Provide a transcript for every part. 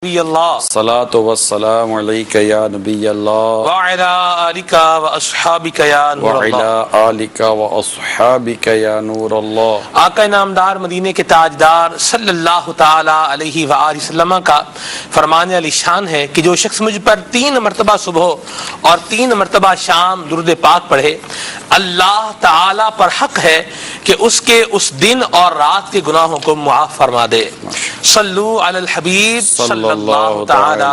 نبی اللہ الصلاة والسلام علیکہ یا نبی اللہ وعلا آلکا و اصحابکا یا نور اللہ وعلا آلکہ و اصحابکہ یا نور اللہ۔ آقا نامدار مدینے کے تاجدار صلی اللہ تعالی علیہ وآلہ وسلم کا فرمان علی شان ہے کہ جو شخص مجھ پر 3 مرتبہ صبح اور 3 مرتبہ شام درود پاک پڑھے، اللہ تعالی پر حق ہے کہ اس کے اس دن اور رات کے گناہوں کو معاف فرما دے۔ صلو علی الحبیب صلی اللہ تعالی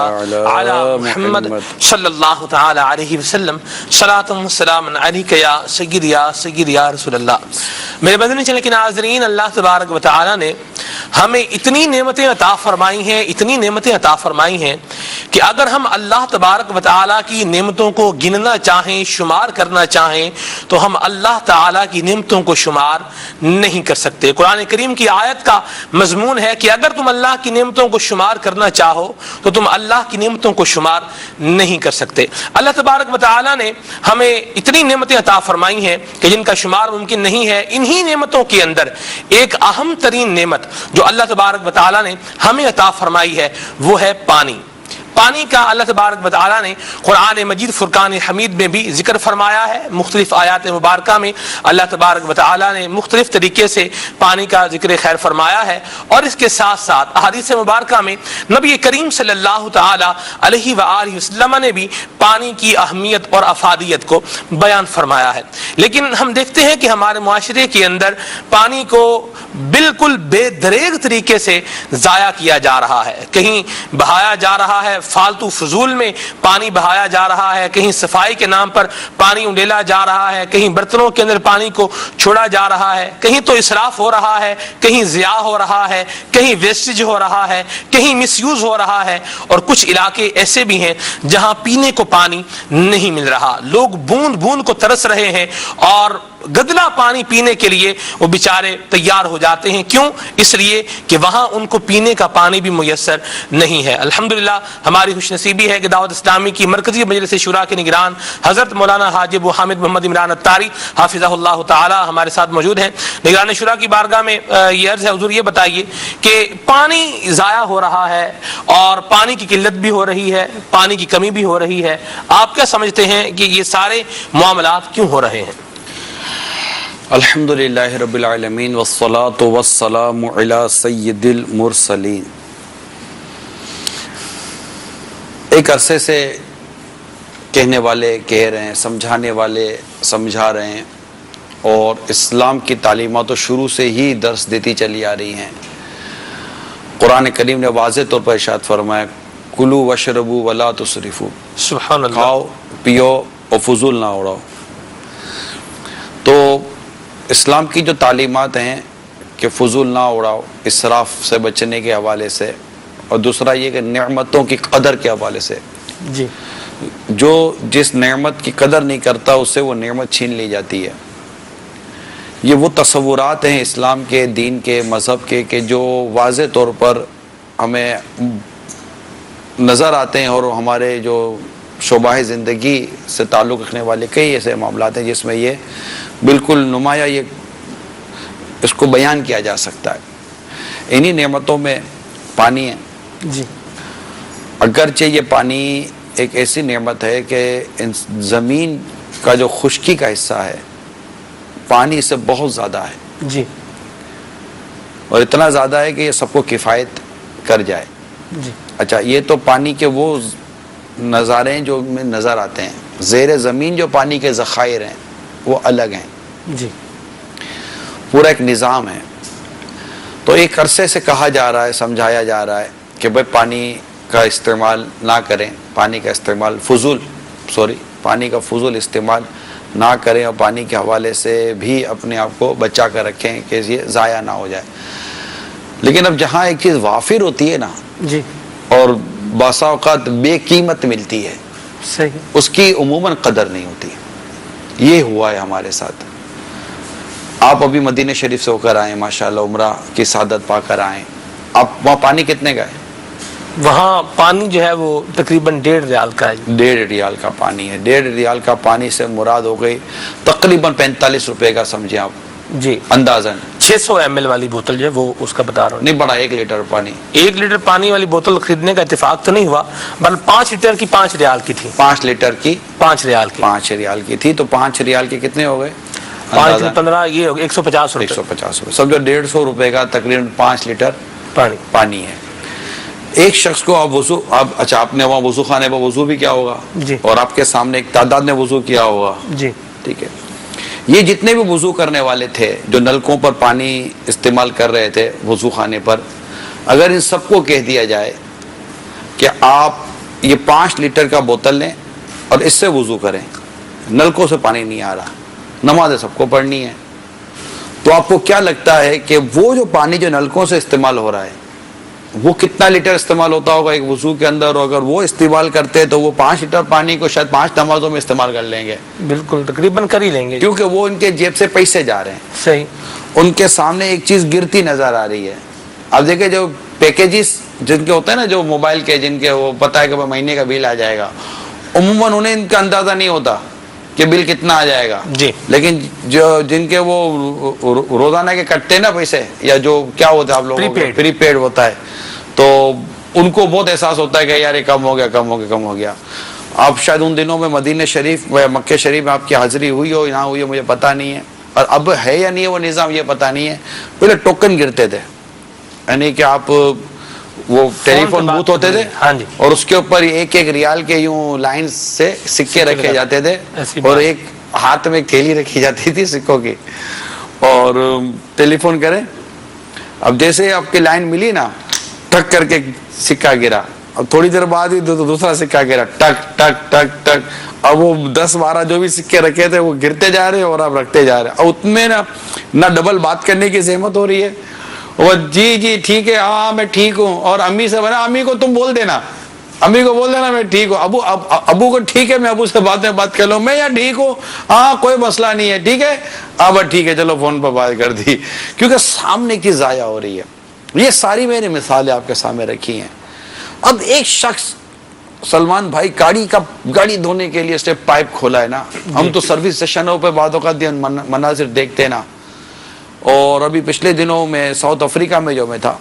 علی محمد صلی اللہ تعالی علیہ وسلم، صلاۃ و سلام علیکہ یا سید یا رسول اللہ۔ میرے مدنی چینل کے ناظرین، اللہ تبارک و تعالی نے ہمیں اتنی نعمتیں عطا فرمائی ہیں کہ اگر ہم اللہ تبارک و تعالی کی نعمتوں کو گننا چاہیں، شمار کرنا چاہیں، تو ہم اللہ تعالی کی نعمتوں کو شمار نہیں کر سکتے۔ قرآن کریم کی آیت کا مضمون ہے کہ اگر تم اللہ کی نعمتوں کو شمار کرنا چاہو تو تم اللہ کی نعمتوں کو شمار نہیں کر سکتے۔ اللہ تبارک و تعالی نے ہمیں اتنی نعمتیں عطا فرمائی ہیں کہ جن کا شمار ممکن نہیں ہے۔ انہی نعمتوں کے اندر ایک اہم ترین نعمت جو اللہ تبارک و تعالی نے ہمیں عطا فرمائی ہے وہ ہے پانی۔ پانی کا اللہ تبارک و تعالی نے قرآن مجید فرقان حمید میں بھی ذکر فرمایا ہے۔ مختلف آیات مبارکہ میں اللہ تبارک و تعالی نے مختلف طریقے سے پانی کا ذکر خیر فرمایا ہے، اور اس کے ساتھ ساتھ احادیث مبارکہ میں نبی کریم صلی اللہ تعالی علیہ وآلہ وسلم نے بھی پانی کی اہمیت اور افادیت کو بیان فرمایا ہے۔ لیکن ہم دیکھتے ہیں کہ ہمارے معاشرے کے اندر پانی کو بالکل بے دریغ طریقے سے ضائع کیا جا رہا ہے، کہیں بہایا جا رہا ہے، فالتو فضول میں پانی بہایا جا رہا ہے، کہیں صفائی کے نام پر پانی انڈیلا جا رہا ہے، کہیں برتنوں کے اندر پانی کو چھوڑا جا رہا ہے، کہیں تو اسراف ہو رہا ہے، کہیں ضیاع ہو رہا ہے، کہیں ویسٹیج ہو رہا ہے، کہیں مس یوز ہو رہا ہے، اور کچھ علاقے ایسے بھی ہیں جہاں پینے کو پانی نہیں مل رہا۔ لوگ بوند بوند کو ترس رہے ہیں اور گدلا پانی پینے کے لیے وہ بیچارے تیار ہو جاتے ہیں۔ کیوں؟ اس لیے کہ وہاں ان کو پینے کا پانی بھی میسر نہیں ہے۔ الحمدللہ ہماری خوش نصیبی ہے کہ دعوت اسلامی کی مرکزی مجلس شورا کے نگران حضرت مولانا حاجی ابو حامد محمد عمران اتاری حافظہ اللہ تعالی ہمارے ساتھ موجود ہیں۔ نگران شورا کی بارگاہ میں یہ عرض ہے، حضور یہ بتائیے کہ پانی ضائع ہو رہا ہے اور پانی کی قلت بھی ہو رہی ہے، پانی کی کمی بھی ہو رہی ہے، آپ کیا سمجھتے ہیں کہ یہ سارے معاملات کیوں ہو رہے ہیں؟ الحمدللہ رب العالمین والصلاة والسلام علی سید المرسلین۔ ایک عرصے سے کہنے والے کہہ رہے ہیں، سمجھانے والے سمجھا رہے ہیں، اور اسلام کی تعلیمات تو شروع سے ہی درس دیتی چلی آ رہی ہیں۔ قرآن کریم نے واضح طور پر ارشاد فرمایا، کلوا واشربوا ولا تسرفوا، سبحان اللہ، کھاؤ پیو اور فضول نہ اڑاؤ۔ تو اسلام کی جو تعلیمات ہیں کہ فضول نہ اڑاؤ، اسراف سے بچنے کے حوالے سے، اور دوسرا یہ کہ نعمتوں کی قدر کے حوالے سے، جی، جو جس نعمت کی قدر نہیں کرتا اس سے وہ نعمت چھین لی جاتی ہے۔ یہ وہ تصورات ہیں اسلام کے، دین کے، مذہب کے، کہ جو واضح طور پر ہمیں نظر آتے ہیں، اور ہمارے جو شعبہ زندگی سے تعلق رکھنے والے کئی ایسے معاملات ہیں جس میں یہ بالکل نمایاں یہ اس کو بیان کیا جا سکتا ہے۔ انہی نعمتوں میں پانی ہے۔ جی، اگرچہ یہ پانی ایک ایسی نعمت ہے کہ زمین کا جو خشکی کا حصہ ہے پانی اس سے بہت زیادہ ہے، جی، اور اتنا زیادہ ہے کہ یہ سب کو کفایت کر جائے۔ جی، اچھا، یہ تو پانی کے وہ نظارے ہیں جو میں نظر آتے ہیں، زیر زمین جو پانی کے ذخائر ہیں وہ الگ ہیں، جی، پورا ایک نظام ہے۔ تو ایک عرصے سے کہا جا رہا ہے، سمجھایا جا رہا ہے کہ بھائی پانی کا استعمال نہ کریں، پانی کا فضول استعمال نہ کریں، اور پانی کے حوالے سے بھی اپنے آپ کو بچا کر رکھیں کہ یہ ضائع نہ ہو جائے۔ لیکن اب جہاں ایک چیز وافر ہوتی ہے نا، جی، اور بعض اوقات بے قیمت ملتی ہے، صحیح، اس کی عموماً قدر نہیں ہوتی۔ یہ ہوا ہے ہمارے ساتھ۔ آپ ابھی مدینہ شریف سے ہو کر آئیں، ماشاءاللہ عمرہ کی سعادت پا کر آئیں، آپ وہاں پانی کتنے کا ہے؟ وہاں پانی جو ہے وہ تقریباً 1.5 ریال کا ہے۔ 1.5 ریال کا پانی ہے۔ 1.5 ریال کا پانی سے مراد ہو گئی تقریباً 45 روپے کا، سمجھیں آپ، جی، اندازاً 600 ml والی بوتل جو ہے وہ اس کا بتا رہا ہوں. نہیں بڑا 1 لیٹر پانی. 1 لیٹر پانی والی بوتل خریدنے کا اتفاق تو نہیں ہوا، بلکہ 5 لیٹر کی 5 ریال کی تھی. 5 لیٹر کی 5 ریال کی 5 ریال کی تھی. تو 5 ریال کے کتنے ہو گئے؟ 5 15 یہ 150 روپے. 150 روپے. سمجھو 150 روپے کا تقریباً 5 لیٹر پانی ہے. ایک شخص کو آپ وضو، اچھا آپ نے وہاں وضو خانے پر وضو بھی کیا ہوگا جی، اور آپ کے سامنے ایک تعداد نے وضو کیا ہوگا جی، ٹھیک ہے. یہ جتنے بھی وضو کرنے والے تھے جو نلکوں پر پانی استعمال کر رہے تھے وضو خانے پر، اگر ان سب کو کہہ دیا جائے کہ آپ یہ 5 لیٹر کا بوتل لیں اور اس سے وضو کریں، نلکوں سے پانی نہیں آ رہا، نمازیں سب کو پڑھنی ہے، تو آپ کو کیا لگتا ہے کہ وہ جو پانی جو نلکوں سے استعمال ہو رہا ہے وہ کتنا لیٹر استعمال ہوتا ہوگا ایک وضو کے اندر؟ اور اگر وہ استعمال کرتے تو وہ 5 لیٹر پانی کو شاید 5 نمازوں میں استعمال کر لیں گے. بالکل تقریباً کر ہی لیں گے، کیونکہ وہ ان کے جیب سے پیسے جا رہے ہیں. صحیح. ان کے سامنے ایک چیز گرتی نظر آ رہی ہے. اب دیکھیں جو پیکیجز جن کے ہوتے ہیں نا، جو موبائل کے جن کے وہ پتہ ہے کہ مہینے کا بل آ جائے گا، عموماً انہیں ان کا اندازہ نہیں ہوتا کہ بل کتنا آ جائے گا جی. لیکن جو جن کے وہ روزانہ کے کٹتے نا پیسے، یا جو کیا ہوتا ہے آپ لوگوں کو پری پیڈ ہوتا ہے، تو ان کو بہت احساس ہوتا ہے کہ یار یہ کم ہو گیا. آپ شاید ان دنوں میں مدینہ شریف یا مکہ شریف میں آپ کی حاضری ہوئی ہو نہ ہوئی ہو مجھے پتہ نہیں ہے، اور اب ہے یا نہیں ہے وہ نظام یہ پتہ نہیں ہے. پہلے ٹوکن گرتے تھے، یعنی کہ آپ وہ ٹیلی فون بوتھ ہوتے تھے اور اس کے اوپر 1 ریال کے یوں لائن سے سکے رکھے جاتے تھے اور ایک ہاتھ میں ایک تھیلی رکھی جاتی تھی سکوں کی، اور ٹیلی فون کریں. اب جیسے آپ کی لائن ملی نا، ٹک کر کے سکہ گرا، اب تھوڑی دیر بعد ہی دوسرا سکہ گرا، ٹک ٹک ٹک ٹک. اب وہ 10-12 جو بھی سکے رکھے تھے وہ گرتے جا رہے اور آپ رکھتے جا رہے. اب اتنے نہ ڈبل بات کرنے کی زحمت ہو رہی ہے، وہ جی ٹھیک ہے، ہاں میں ٹھیک ہوں، اور امی سے بنا امی کو تم بول دینا، امی کو بول دینا میں ٹھیک ہوں، ابو کو ٹھیک ہے میں ابو سے بعد میں بات کر لوں، میں یار ٹھیک ہوں، ہاں کوئی مسئلہ نہیں ہے، ٹھیک ہے اب ٹھیک ہے چلو فون پر بات کر دی، کیونکہ سامنے کی ضائع ہو رہی ہے. یہ ساری میں نے مثالیں آپ کے سامنے رکھی ہیں. اب ایک شخص سلمان بھائی گاڑی دھونے کے لیے اس نے پائپ کھولا ہے نا، ہم تو سروس اسٹیشنوں پہ بعض اوقات مناظر دیکھتے ہیں نا. اور ابھی پچھلے دنوں میں ساؤتھ افریقہ میں جو میں تھا،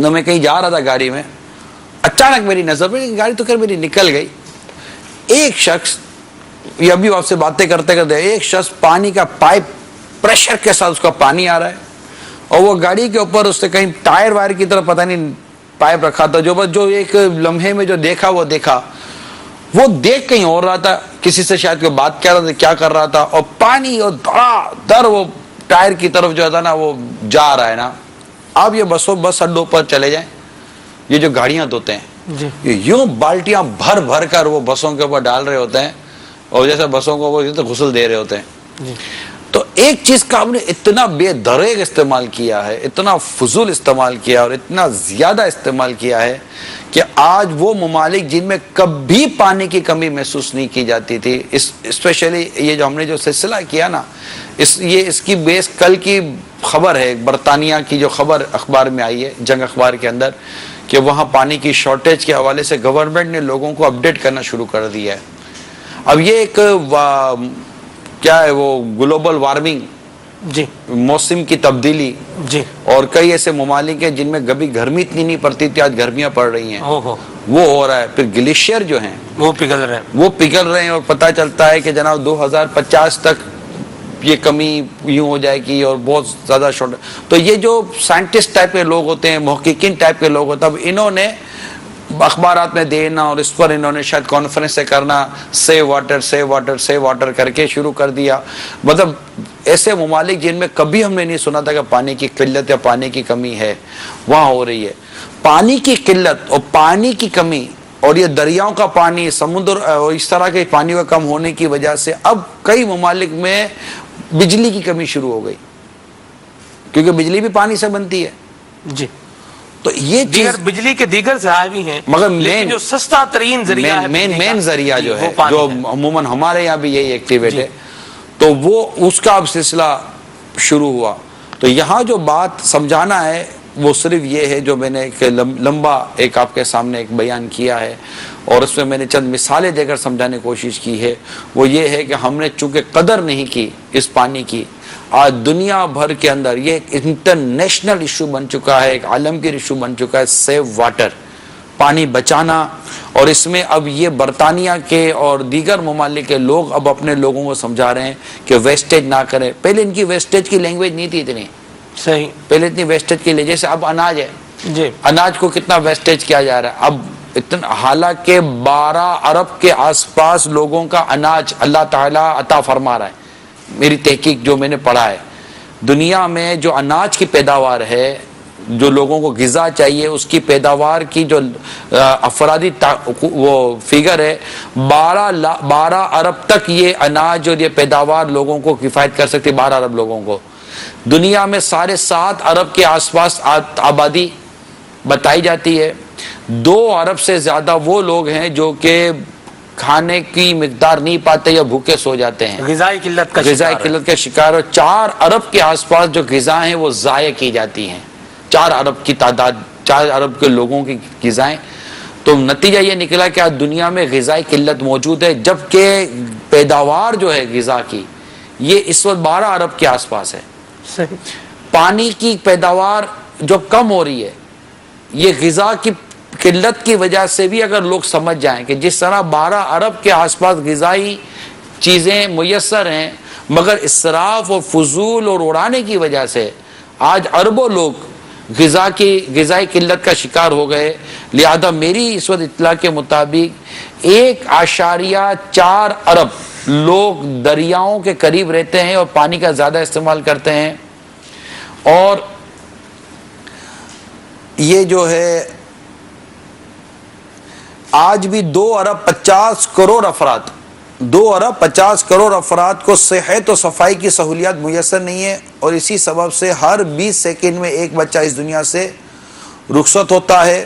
میں کہیں جا رہا تھا گاڑی میں، اچانک میری نظر میں گاڑی تو میری نکل گئی، ایک شخص یہ ابھی آپ سے باتیں کرتے کرتے ایک شخص پانی کا پائپ پریشر کے ساتھ اس کا پانی آ رہا ہے، اور وہ گاڑی کے اوپر اس نے کہیں ٹائر وائر کی طرف پتہ نہیں پائپ رکھا تھا، جو ایک لمحے میں جو دیکھا وہ دیکھ کہیں اور رہا تھا، کسی سے شاید کوئی بات کر رہا تھا، کیا کر رہا تھا، اور پانی اور در وہ ٹائر کی طرف جو تھا نا وہ جا رہا ہے نا. آپ یہ بس اڈوں پر چلے جائیں، یہ جو گاڑیاں دھوتے ہیں یوں بالٹیاں بھر بھر کر وہ بسوں کے اوپر ڈال رہے ہوتے ہیں، اور جیسے بسوں کو وہ غسل دے رہے ہوتے ہیں. تو ایک چیز کا ہم نے اتنا بے دریغ استعمال کیا ہے، اتنا فضول استعمال کیا اور اتنا زیادہ استعمال کیا ہے کہ آج وہ ممالک جن میں کبھی پانی کی کمی محسوس نہیں کی جاتی تھی، اسپیشلی یہ جو ہم نے جو سلسلہ کیا نا، اس کی بیس کل کی خبر ہے، برطانیہ کی جو خبر اخبار میں آئی ہے، جنگ اخبار کے اندر، کہ وہاں پانی کی شارٹیج کے حوالے سے گورنمنٹ نے لوگوں کو اپڈیٹ کرنا شروع کر دیا ہے. اب یہ ایک کیا ہے وہ گلوبل وارمنگ، موسم کی تبدیلی، اور کئی ایسے ممالک ہیں جن میں کبھی گرمی اتنی نہیں پڑتی تھی، آج گرمیاں پڑ رہی ہیں، وہ ہو رہا ہے. پھر گلیشیئر جو ہیں وہ پگھل رہے ہیں، اور پتہ چلتا ہے کہ جناب 2050 تک یہ کمی یوں ہو جائے گی اور بہت زیادہ شارٹ. تو یہ جو سائنٹسٹ ٹائپ کے لوگ ہوتے ہیں، محققین ٹائپ کے لوگ ہوتے ہیں، اب انہوں نے اخبارات میں دینا اور اس پر انہوں نے شاید کانفرنس سے کرنا، سیو واٹر کر کے شروع کر دیا. مطلب ایسے ممالک جن میں کبھی ہم نے نہیں سنا تھا کہ پانی کی قلت یا پانی کی کمی ہے، وہاں ہو رہی ہے. پانی کی قلت اور پانی کی کمی اور یہ دریاؤں کا پانی، سمندر اور اس طرح کے پانی کا کم ہونے کی وجہ سے اب کئی ممالک میں بجلی کی کمی شروع ہو گئی، کیونکہ بجلی بھی پانی سے بنتی ہے. تو یہ چیز بجلی کے دیگر ذرائع بھی ہیں، مگر لیکن جو سستا ترین ذریعہ ہے، مین ذریعہ جو ہے، جو عموماً ہمارے یہاں بھی یہی ایکٹیویٹ ہے، تو وہ اس کا اب سلسلہ شروع ہوا. تو یہاں جو بات سمجھانا ہے وہ صرف یہ ہے جو میں نے ایک لمبا ایک آپ کے سامنے ایک بیان کیا ہے، اور اس میں میں نے چند مثالیں دے کر سمجھانے کی کوشش کی ہے، وہ یہ ہے کہ ہم نے چونکہ قدر نہیں کی اس پانی کی، آج دنیا بھر کے اندر یہ ایک انٹرنیشنل ایشو بن چکا ہے، ایک عالمگیر ایشو بن چکا ہے، سیو واٹر، پانی بچانا۔ اور اس میں اب یہ برطانیہ کے اور دیگر ممالک کے لوگ اب اپنے لوگوں کو سمجھا رہے ہیں کہ ویسٹیج نہ کریں۔ پہلے ان کی ویسٹیج کی لینگویج نہیں تھی اتنی، صحیح، پہلے اتنی ویسٹیج کے لیے، جیسے اب اناج ہے، جی، اناج کو کتنا ویسٹیج کیا جا رہا ہے اب اتنا، حالانکہ 12 ارب کے آس پاس لوگوں کا اناج اللہ تعالیٰ عطا فرما رہا ہے۔ میری تحقیق جو میں نے پڑھا ہے، دنیا میں جو اناج کی پیداوار ہے، جو لوگوں کو غذا چاہیے، اس کی پیداوار کی جو افرادی وہ فگر ہے، 12 ارب تک یہ اناج اور یہ پیداوار لوگوں کو کفایت کر سکتی، 12 ارب لوگوں کو۔ دنیا میں 7.5 ارب کے آس پاس آبادی بتائی جاتی ہے، 2 ارب سے زیادہ وہ لوگ ہیں جو کہ کھانے کی مقدار نہیں پاتے یا بھوکے سو جاتے ہیں، غذائی قلت کا شکار، اور 4 ارب کے آس پاس جو غذا ہیں وہ ضائع کی جاتی ہیں، 4 ارب کی تعداد، 4 ارب کے لوگوں کی غذائیں۔ تو نتیجہ یہ نکلا کہ آج دنیا میں غذائی قلت موجود ہے، جبکہ پیداوار جو ہے غذا کی یہ اس وقت 12 ارب کے آس پاس ہے۔ صحیح، پانی کی پیداوار جو کم ہو رہی ہے، یہ غذا کی قلت کی وجہ سے بھی اگر لوگ سمجھ جائیں کہ جس طرح 12 ارب کے آس پاس غذائی چیزیں میسر ہیں، مگر اسراف اور فضول اور اڑانے کی وجہ سے آج اربوں لوگ غذائی قلت کا شکار ہو گئے۔ لہذا میری اس وقت اطلاع کے مطابق 1.4 ارب لوگ دریاؤں کے قریب رہتے ہیں اور پانی کا زیادہ استعمال کرتے ہیں، اور یہ جو ہے آج بھی 2 ارب 50 کروڑ افراد 2 ارب 50 کروڑ افراد کو صحت و صفائی کی سہولیات میسر نہیں ہے، اور اسی سبب سے ہر 20 سیکنڈ میں ایک بچہ اس دنیا سے رخصت ہوتا ہے۔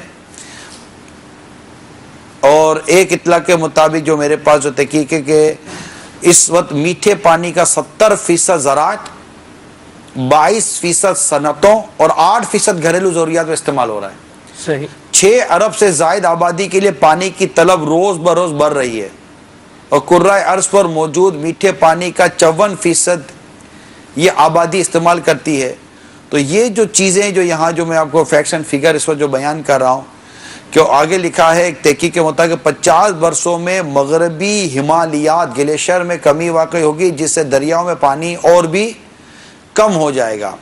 اور ایک اطلاع کے مطابق جو میرے پاس جو تحقیق ہے کہ اس وقت میٹھے پانی کا 70% زراعت، 22% صنعتوں اور 8% گھریلو ضروریات میں استعمال ہو رہا ہے۔ صحیح، 6 ارب سے زائد آبادی کے لیے پانی کی طلب روز بروز بڑھ رہی ہے، اور کرۂ ارض پر موجود میٹھے پانی کا 54% یہ آبادی استعمال کرتی ہے۔ تو یہ جو چیزیں جو یہاں جو میں آپ کو فیکٹس اینڈ فگر اس وقت جو بیان کر رہا ہوں، کہ آگے لکھا ہے ایک تحقیق کے مطابق 50 برسوں میں مغربی ہمالیات گلیشیئر میں کمی واقع ہوگی، جس سے دریاؤں میں پانی اور بھی کم ہو جائے گا۔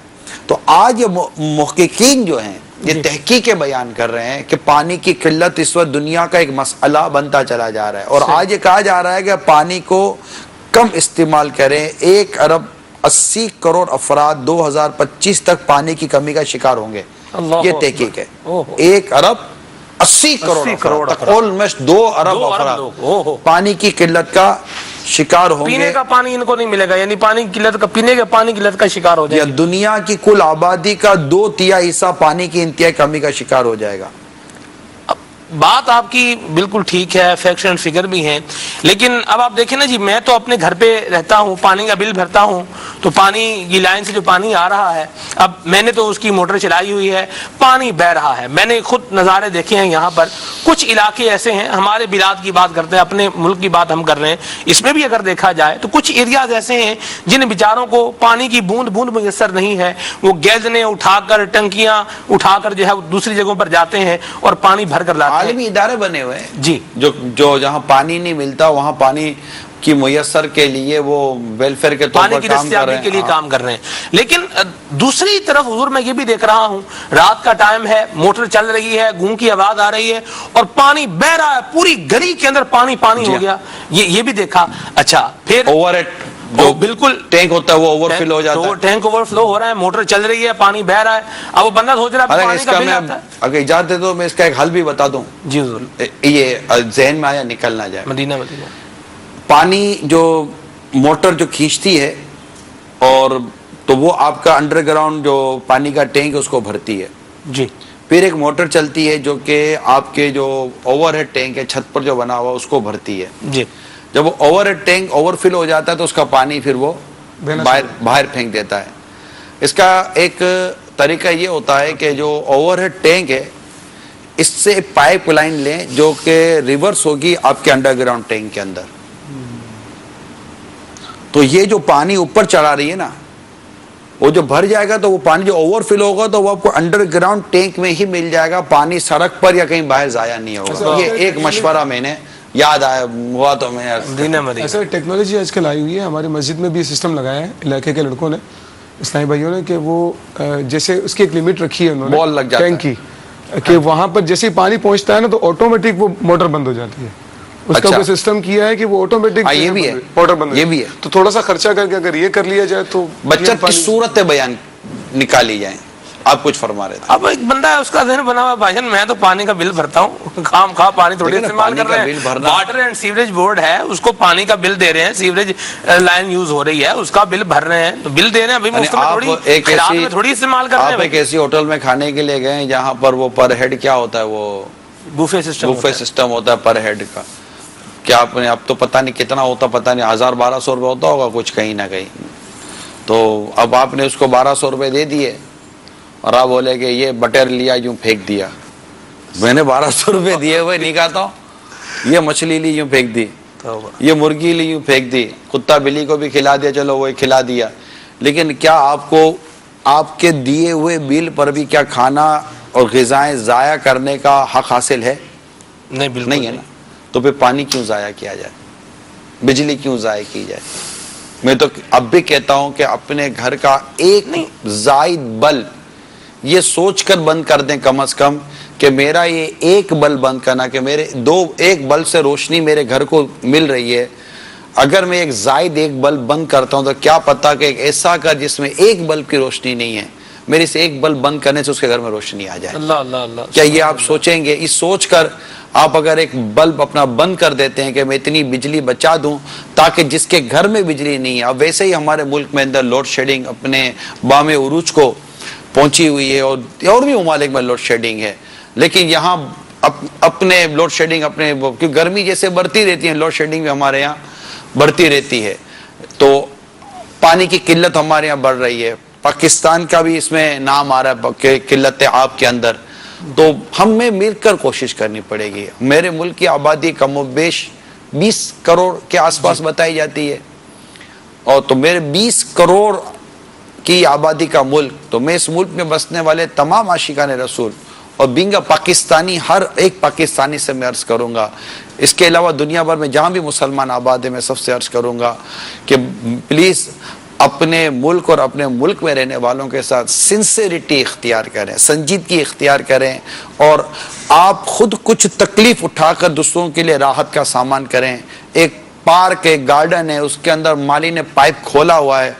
تو آج یہ محققین جو ہیں یہ تحقیقیں بیان کر رہے ہیں کہ پانی کی قلت اس وقت دنیا کا ایک مسئلہ بنتا چلا جا رہا ہے، اور آج یہ کہا جا رہا ہے کہ پانی کو کم استعمال کریں۔ 1 ارب 80 کروڑ افراد 2025 تک پانی کی کمی کا شکار ہوں گے، یہ تحقیق ہے۔ 1 ارب 80 کروڑ تک، آلموسٹ 2 ارب افراد پانی کی قلت کا شکار ہوں گے۔ پینے کا پانی ان کو نہیں ملے گا، یعنی پانی کی قلت کا، پینے کے پانی کی قلت کا شکار ہو جائے گا۔ دنیا کی کل آبادی کا 2/3 حصہ پانی کی انتہائی کمی کا شکار ہو جائے گا۔ بات آپ کی بالکل ٹھیک ہے، فیکٹس اینڈ فگر بھی ہیں، لیکن اب آپ دیکھیں نا جی، میں تو اپنے گھر پہ رہتا ہوں، پانی کا بل بھرتا ہوں، تو پانی کی لائن سے جو پانی آ رہا ہے، اب میں نے تو اس کی موٹر چلائی ہوئی ہے، پانی بہ رہا ہے۔ میں نے خود نظارے دیکھے ہیں یہاں پر، کچھ علاقے ایسے ہیں، ہمارے بلاد کی بات کرتے ہیں، اپنے ملک کی بات ہم کر رہے ہیں، اس میں بھی اگر دیکھا جائے تو کچھ ایریاز ایسے ہیں جن بیچاروں کو پانی کی بوند بوند میسر نہیں ہے، وہ گیزنے اٹھا کر، ٹنکیاں اٹھا کر جو ہے دوسری جگہوں پر جاتے ہیں اور پانی بھر کر لاتے ہیں۔ عالمی ادارے بنے ہوئے ہیں جی، جو جہاں پانی نہیں ملتا وہاں پانی کی میسر کے لیے وہ ویلفیئر کے طور پانی پر کی کام کر دستیابی رہے ہیں، کے لیے کام کر رہے ہیں۔ لیکن دوسری طرف حضور میں یہ بھی دیکھ رہا ہوں، رات کا ٹائم ہے، موٹر چل رہی ہے، گوں کی آواز آ رہی ہے اور پانی بہ رہا ہے، پوری گلی کے اندر پانی ہو گیا، یہ بھی دیکھا۔ اچھا، پھر اوور ہیڈ جو بالکل ٹینک ہوتا ہے وہ اوور فل ہو جاتا ہے، ٹینک اوور فلو ہو رہا ہے، موٹر چل رہی ہے، پانی بہ رہا ہے، اب وہ بندہ سوچ رہا ہے پانی کا بل آتا ہے۔ اگر اجازت دے تو میں اس کا ایک حل بھی بتا دوں، جی حضور، یہ ذہن میں آیا نکل نہ جائے۔ مدینہ پانی جو موٹر جو کھینچتی ہے، اور تو وہ آپ کا انڈر گراؤنڈ جو پانی کا ٹینک اس کو بھرتی ہے، جی، پھر ایک موٹر چلتی ہے جو کہ آپ کے جو اوور ہیڈ ٹینک ہے چھت پر جو بنا ہوا اس کو بھرتی ہے۔ جی، جب وہ اوور ہیڈ ٹینک اوور فل ہو جاتا ہے تو اس کا پانی پھر وہ باہر پھینک دیتا ہے۔ اس کا ایک طریقہ یہ ہوتا ہے کہ جو اوور ہیڈ ٹینک ہے اس سے پائپ لائن لیں جو کہ ریورس ہوگی آپ کے انڈر گراؤنڈ ٹینک کے اندر. تو یہ جو پانی اوپر چڑھا رہی ہے نا, وہ جو بھر جائے گا تو وہ پانی جو اوور فل ہوگا تو وہ آپ کو انڈر گراؤنڈ ٹینک میں ہی مل جائے گا, پانی سڑک پر یا کہیں باہر ضائع نہیں ہوگا. یہ ایک مشورہ میں نے یاد آیا ہوا تو میں ایسا ٹیکنالوجی آج کل آئی ہوئی ہے. ہماری مسجد میں بھی سسٹم لگایا ہے علاقے کے لڑکوں نے, اسلامی بھائیوں نے, کہ وہ جیسے اس کی ایک لمٹ رکھی ہے انہوں نے بال لگ جاتا ہے ٹینک کی, کہ وہاں پر جیسے ہی پانی پہنچتا ہے نا تو آٹومیٹک وہ موٹر بند ہو جاتی ہے. اس کا کوئی سسٹم کیا ہے کہ وہ آٹومیٹک یہ بھی ہے, موٹر بند, یہ بھی ہے. تو تھوڑا سا خرچہ کر کے اگر یہ کر لیا جائے تو بچت کی صورتیں بیان نکالی جائیں. آپ کچھ فرما رہے تھے. اب ایک بندہ ہے اس کا ذہن بنا ہوا بھائی جان میں تو پانی کا بل بھرتا ہوں, خام خواہ پانی تھوڑی استعمال کر رہے ہیں. واٹر اینڈ سیوریج بورڈ ہے, اس کو پانی کا بل دے رہے ہیں, سیوریج لائن یوز ہو رہی ہے, اس کا بل بھر رہے ہیں, تو بل دے رہے ہیں ابھی مفت میں تھوڑی استعمال کر رہے ہیں. آپ ایک ایسی ہوٹل میں کھانے کے لیے گئے جہاں پر وہ پر ہیڈ کیا ہوتا ہے, وہ بوفے سسٹم ہوتا ہے پر ہیڈ کا. کیا آپ نے, اب تو پتہ نہیں کتنا ہوتا, پتہ نہیں 1000-1200 روپے ہوتا ہوگا کچھ کہیں نہ کہیں. تو اب آپ نے اس کو 1200 روپے دے دیے اور آپ بولے کہ یہ بٹر لیا یوں پھینک دیا. میں نے 1200 روپے دیے ہوئے نہیں کہتا ہوں, یہ مچھلی لی یوں پھینک دی, یہ مرغی لی یوں پھینک دی, کتا بلی کو بھی کھلا دیا, چلو وہ کھلا دیا. لیکن کیا آپ کو آپ کے دیے ہوئے بل پر بھی کیا کھانا اور غذائیں ضائع کرنے کا حق حاصل ہے؟ نہیں, بالکل نہیں ہے نا. تو پھر پانی کیوں ضائع کیا جائے, بجلی کیوں ضائع کی جائے؟ میں تو اب بھی کہتا ہوں کہ اپنے گھر کا ایک زائد بلب یہ سوچ کر بند کر دیں کم از کم کہ میرا یہ ایک بلب بند کرنا, کہ میرے ایک بلب سے روشنی میرے گھر کو مل رہی ہے. اگر میں ایک زائد ایک بلب بند کرتا ہوں تو کیا پتا کہ ایک ایسا گھر جس میں ایک بلب کی روشنی نہیں ہے, میرے سے ایک بلب بند کرنے سے اس کے گھر میں روشنی آ جائے. اللہ اللہ اللہ. کیا یہ آپ سوچیں گے؟ اس سوچ کر آپ اگر ایک بلب اپنا بند کر دیتے ہیں کہ میں اتنی بجلی بچا دوں تاکہ جس کے گھر میں بجلی نہیں ہے. اب ویسے ہی ہمارے ملک میں اندر لوڈ شیڈنگ اپنے بام عروج کو پہنچی ہوئی ہے, اور بھی ممالک میں لوڈ شیڈنگ ہے, لیکن یہاں اپنے لوڈ شیڈنگ اپنے گرمی جیسے بڑھتی رہتی ہے, لوڈ شیڈنگ بھی ہمارے یہاں بڑھتی رہتی ہے. تو پانی کی قلت ہمارے یہاں بڑھ رہی ہے. پاکستان کا بھی اس میں نام آ رہا ہے کہ قلت آب کے اندر. تو ہمیں مل کر کوشش کرنی پڑے گی. میرے ملک کی آبادی کم و بیش 20 کروڑ کے آس پاس بتائی جاتی ہے, اور تو میرے 20 کروڑ کی آبادی کا ملک, تو میں اس ملک میں بسنے والے تمام عاشقان رسول اور بینگا پاکستانی, ہر ایک پاکستانی سے میں عرض کروں گا, اس کے علاوہ دنیا بھر میں جہاں بھی مسلمان آباد ہیں میں سب سے عرض کروں گا کہ پلیز اپنے ملک اور اپنے ملک میں رہنے والوں کے ساتھ سنسیریٹی اختیار کریں, سنجیدگی اختیار کریں, اور آپ خود کچھ تکلیف اٹھا کر دوسروں کے لیے راحت کا سامان کریں. ایک پارک, ایک گارڈن ہے, اس کے اندر مالی نے پائپ کھولا ہوا ہے,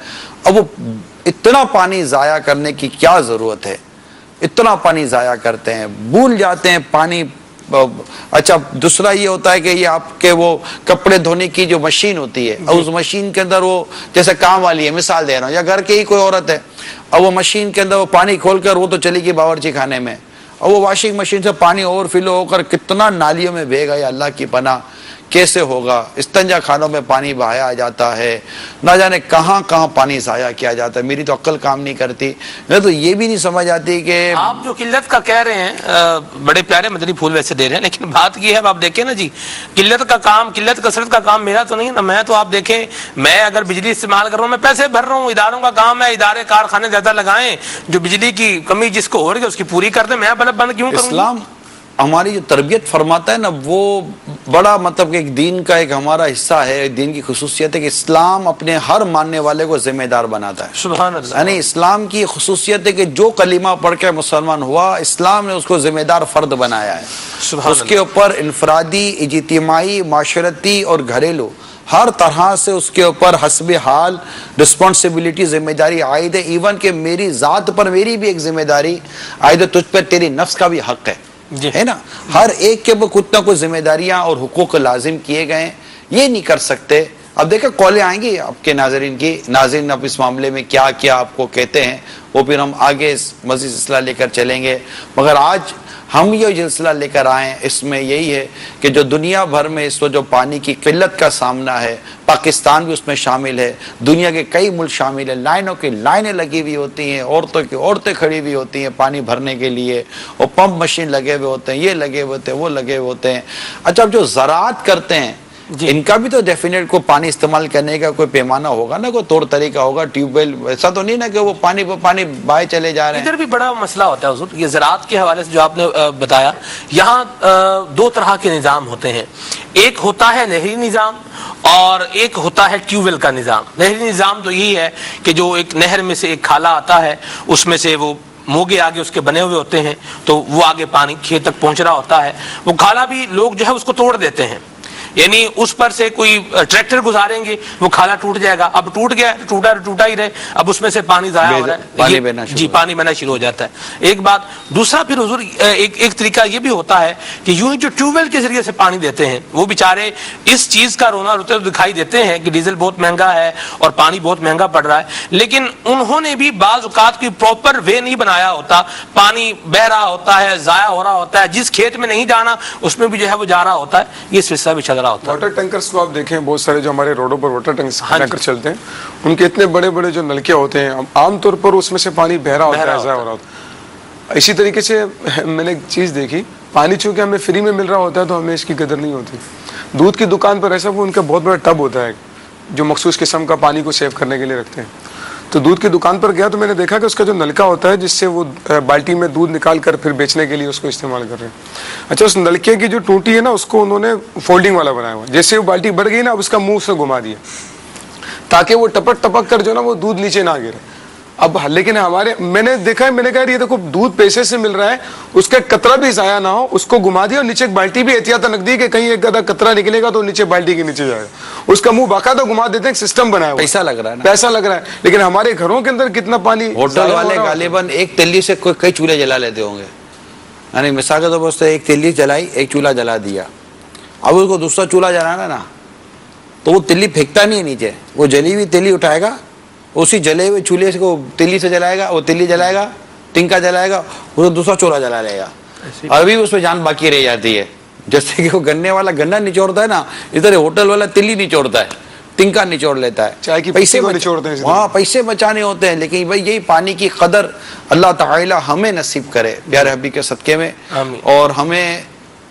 اب وہ اتنا پانی ضائع کرنے کی کیا ضرورت ہے؟ اتنا پانی ضائع کرتے ہیں, بھول جاتے ہیں پانی. اچھا, دوسرا یہ ہوتا ہے کہ یہ آپ کے وہ کپڑے دھونے کی جو مشین ہوتی ہے, اس مشین کے اندر وہ جیسے کام والی ہے, مثال دے رہا ہوں, یا گھر کے ہی کوئی عورت ہے, اب وہ مشین کے اندر وہ پانی کھول کر وہ تو چلی گئی باورچی خانے میں, اور وہ واشنگ مشین سے پانی اوور فلو ہو کر کتنا نالیوں میں بہے گا, یا اللہ کی پناہ کیسے ہوگا. استنجا خانوں میں پانی بہایا جاتا ہے, نہ جانے کہاں کہاں پانی ضائع کیا جاتا ہے. میری تو عقل کام نہیں کرتی, میں تو یہ بھی نہیں سمجھ آتی کہ آپ جو قلت کا کہہ رہے ہیں, بڑے پیارے مدنی پھول ویسے دے رہے ہیں, لیکن بات یہ ہے آپ دیکھیں نا جی, قلت کا کام, قلت کثرت کا کام میرا تو نہیں نا. میں تو آپ دیکھیں, میں اگر بجلی استعمال کر رہا ہوں, میں پیسے بھر رہا ہوں, اداروں کا کام ہے, ادارے کارخانے زیادہ لگائیں, جو بجلی کی کمی جس کو ہو رہی ہے اس کی پوری کر دیں. میں بلب بند کیوں کروں؟ اسلام ہماری جو تربیت فرماتا ہے نا, وہ بڑا مطلب کہ ایک دین کا ایک ہمارا حصہ ہے. دین کی خصوصیت ہے کہ اسلام اپنے ہر ماننے والے کو ذمہ دار بناتا ہے. سبحان اللہ. یعنی اسلام کی خصوصیت ہے کہ جو کلمہ پڑھ کے مسلمان ہوا, اسلام نے اس کو ذمہ دار فرد بنایا ہے. اس کے اوپر انفرادی, اجتماعی, معاشرتی اور گھریلو ہر طرح سے اس کے اوپر حسب حال رسپانسبلٹی, ذمہ داری عائد ہے. ایون کہ میری ذات پر میری بھی ایک ذمہ داری عائد ہے, تجھ پر تیری نفس کا بھی حق ہے نا. ہر ایک کے اوپر کچھ نہ کچھ ذمہ داریاں اور حقوق لازم کیے گئے ہیں. یہ نہیں کر سکتے. اب دیکھیں کالیں آئیں گی آپ کے ناظرین کی, ناظرین اب اس معاملے میں کیا کیا آپ کو کہتے ہیں, وہ پھر ہم آگے مزید سلسلہ لے کر چلیں گے. مگر آج ہم یہ سلسلہ لے کر آئے ہیں، اس میں یہی ہے کہ جو دنیا بھر میں اس وقت جو پانی کی قلت کا سامنا ہے، پاکستان بھی اس میں شامل ہے، دنیا کے کئی ملک شامل ہیں، لائنوں کی لائنیں لگی ہوئی ہوتی ہیں، عورتیں کھڑی ہوئی ہوتی ہیں پانی بھرنے کے لیے، اور پمپ مشین لگے ہوئے ہوتے ہیں، یہ لگے ہوئے ہوتے ہیں، وہ لگے ہوئے ہوتے ہیں۔ اچھا، اب جو زراعت کرتے ہیں ان کا بھی تو ڈیفینیٹ کو پانی استعمال کرنے کا کوئی پیمانہ ہوگا نا، کوئی طور طریقہ ہوگا، ٹیوب ویل ایسا تو نہیں نا کہ وہ پانی بائے چلے جا رہے ہیں۔ ادھر بھی بڑا مسئلہ ہوتا ہے حضور، یہ زراعت کے حوالے سے جو آپ نے بتایا، یہاں دو طرح کے نظام ہوتے ہیں، ایک ہوتا ہے نہری نظام اور ایک ہوتا ہے ٹیوب ویل کا نظام۔ نہری نظام تو یہی ہے کہ جو ایک نہر میں سے ایک کھالا آتا ہے، اس میں سے وہ موگے آگے اس کے بنے ہوئے ہوتے ہیں، تو وہ آگے پانی کھیت تک پہنچ رہا ہوتا ہے۔ وہ کھالا بھی لوگ جو ہے اس کو توڑ دیتے ہیں، یعنی اس پر سے کوئی ٹریکٹر گزاریں گے وہ کھالا ٹوٹ جائے گا، اب ٹوٹ گیا ٹوٹا ہی رہے، اب اس میں سے پانی ضائع ہو رہا ہے، جی پانی بہنا شروع ہو جاتا ہے۔ ایک بات، دوسرا پھر حضور ایک طریقہ یہ بھی ہوتا ہے کہ یوں ہی جو ٹیوب ویل کے ذریعے سے پانی دیتے ہیں وہ بیچارے اس چیز کا رونا روتے دکھائی دیتے ہیں کہ ڈیزل بہت مہنگا ہے اور پانی بہت مہنگا پڑ رہا ہے، لیکن انہوں نے بھی بعض اوقات کی پراپر وے نہیں بنایا ہوتا، پانی بہ رہا ہوتا ہے، ضائع ہو رہا ہوتا ہے، جس کھیت میں نہیں جانا اس میں بھی جو ہے وہ جا رہا ہوتا ہے، یہ سلسلہ بھی چل رہا ہوتا ہے۔ واٹر ٹینکرز کو آپ دیکھیں، بہت سارے جو ہمارے روڈوں پر واٹر ٹینکر چلتے ہیں، ان کے اتنے بڑے بڑے جو نلکے ہوتے ہیں، عام طور پر اس میں سے پانی بہ رہا ہوتا ہے، ضائع ہو رہا ہوتا ہے۔ اسی طریقے سے میں نے ایک چیز دیکھی، پانی چونکہ ہمیں فری میں مل رہا ہوتا ہے تو ہمیں اس کی قدر نہیں ہوتی۔ دودھ کی دکان پر ایسا وہ ان کا بہت بڑا ٹب ہوتا ہے جو مخصوص قسم کا پانی کو سیو کرنے کے لیے رکھتے ہیں، تو دودھ کی دکان پر گیا تو میں نے دیکھا کہ اس کا جو نلکا ہوتا ہے جس سے وہ بالٹی میں دودھ نکال کر پھر بیچنے کے لیے اس کو استعمال کر رہے ہیں۔ اچھا، اس نلکے کی جو ٹوٹی ہے نا اس کو انہوں نے فولڈنگ والا بنایا ہوا ہے، جیسے وہ بالٹی بڑھ گئی نا اب اس کا منہ سے گھما دیا تاکہ وہ ٹپک ٹپک کر جو نا وہ دودھ نیچے نہ گرے۔ اب لیکن میں نے دیکھا ہے، میں نے کہا یہ دیکھو دودھ پیسے سے مل رہا ہے، اس کا قطرہ بھی ضائع نہ ہو، اس کو گھما دیا اور نیچے ایک بالٹی بھی احتیاط رکھ دی کہ کہیں ایک قطرہ نکلے گا تو نیچے بالٹی کے نیچے جائے گا، اس کا منہ باقاعدہ گھما دیتے ہیں، ایک سسٹم بنایا ہوا ہے، پیسہ لگ رہا ہے نا، پیسہ لگ رہا ہے، لیکن ہمارے گھروں کے اندر کتنا پانی۔ ہوٹل والے غالباً ایک تلی سے کئی چولہے جلا لیتے ہوں گے، یعنی مثال کے طور پر ایک تلی جلائی، ایک چولہا جلا دیا، اب اس کو دوسرا چولہا جلانا نا تو وہ تلی پھینکتا نہیں ہے نیچے، وہ جلی ہوئی تلی اٹھائے گا، اسی جلے ہوئے چولہے کو تلی سے جلائے گا، وہ تلی جلائے گا، تنکا جلائے گا، وہ دوسرا چولہا جلا لے گا، ابھی اس میں جان باقی رہ جاتی ہے۔ جیسے کہ وہ گنے والا گنا نچوڑتا ہے نا، اس طرح ہوٹل والا تلی نچوڑتا ہے، تنکا نچوڑ لیتا ہے، چائے کی پیسے نچوڑتے ہیں، ہاں پیسے بچانے ہوتے ہیں، لیکن بھائی یہی پانی کی قدر اللہ تعالی ہمیں نصیب کرے پیارے حبیب کے صدقے میں، اور ہمیں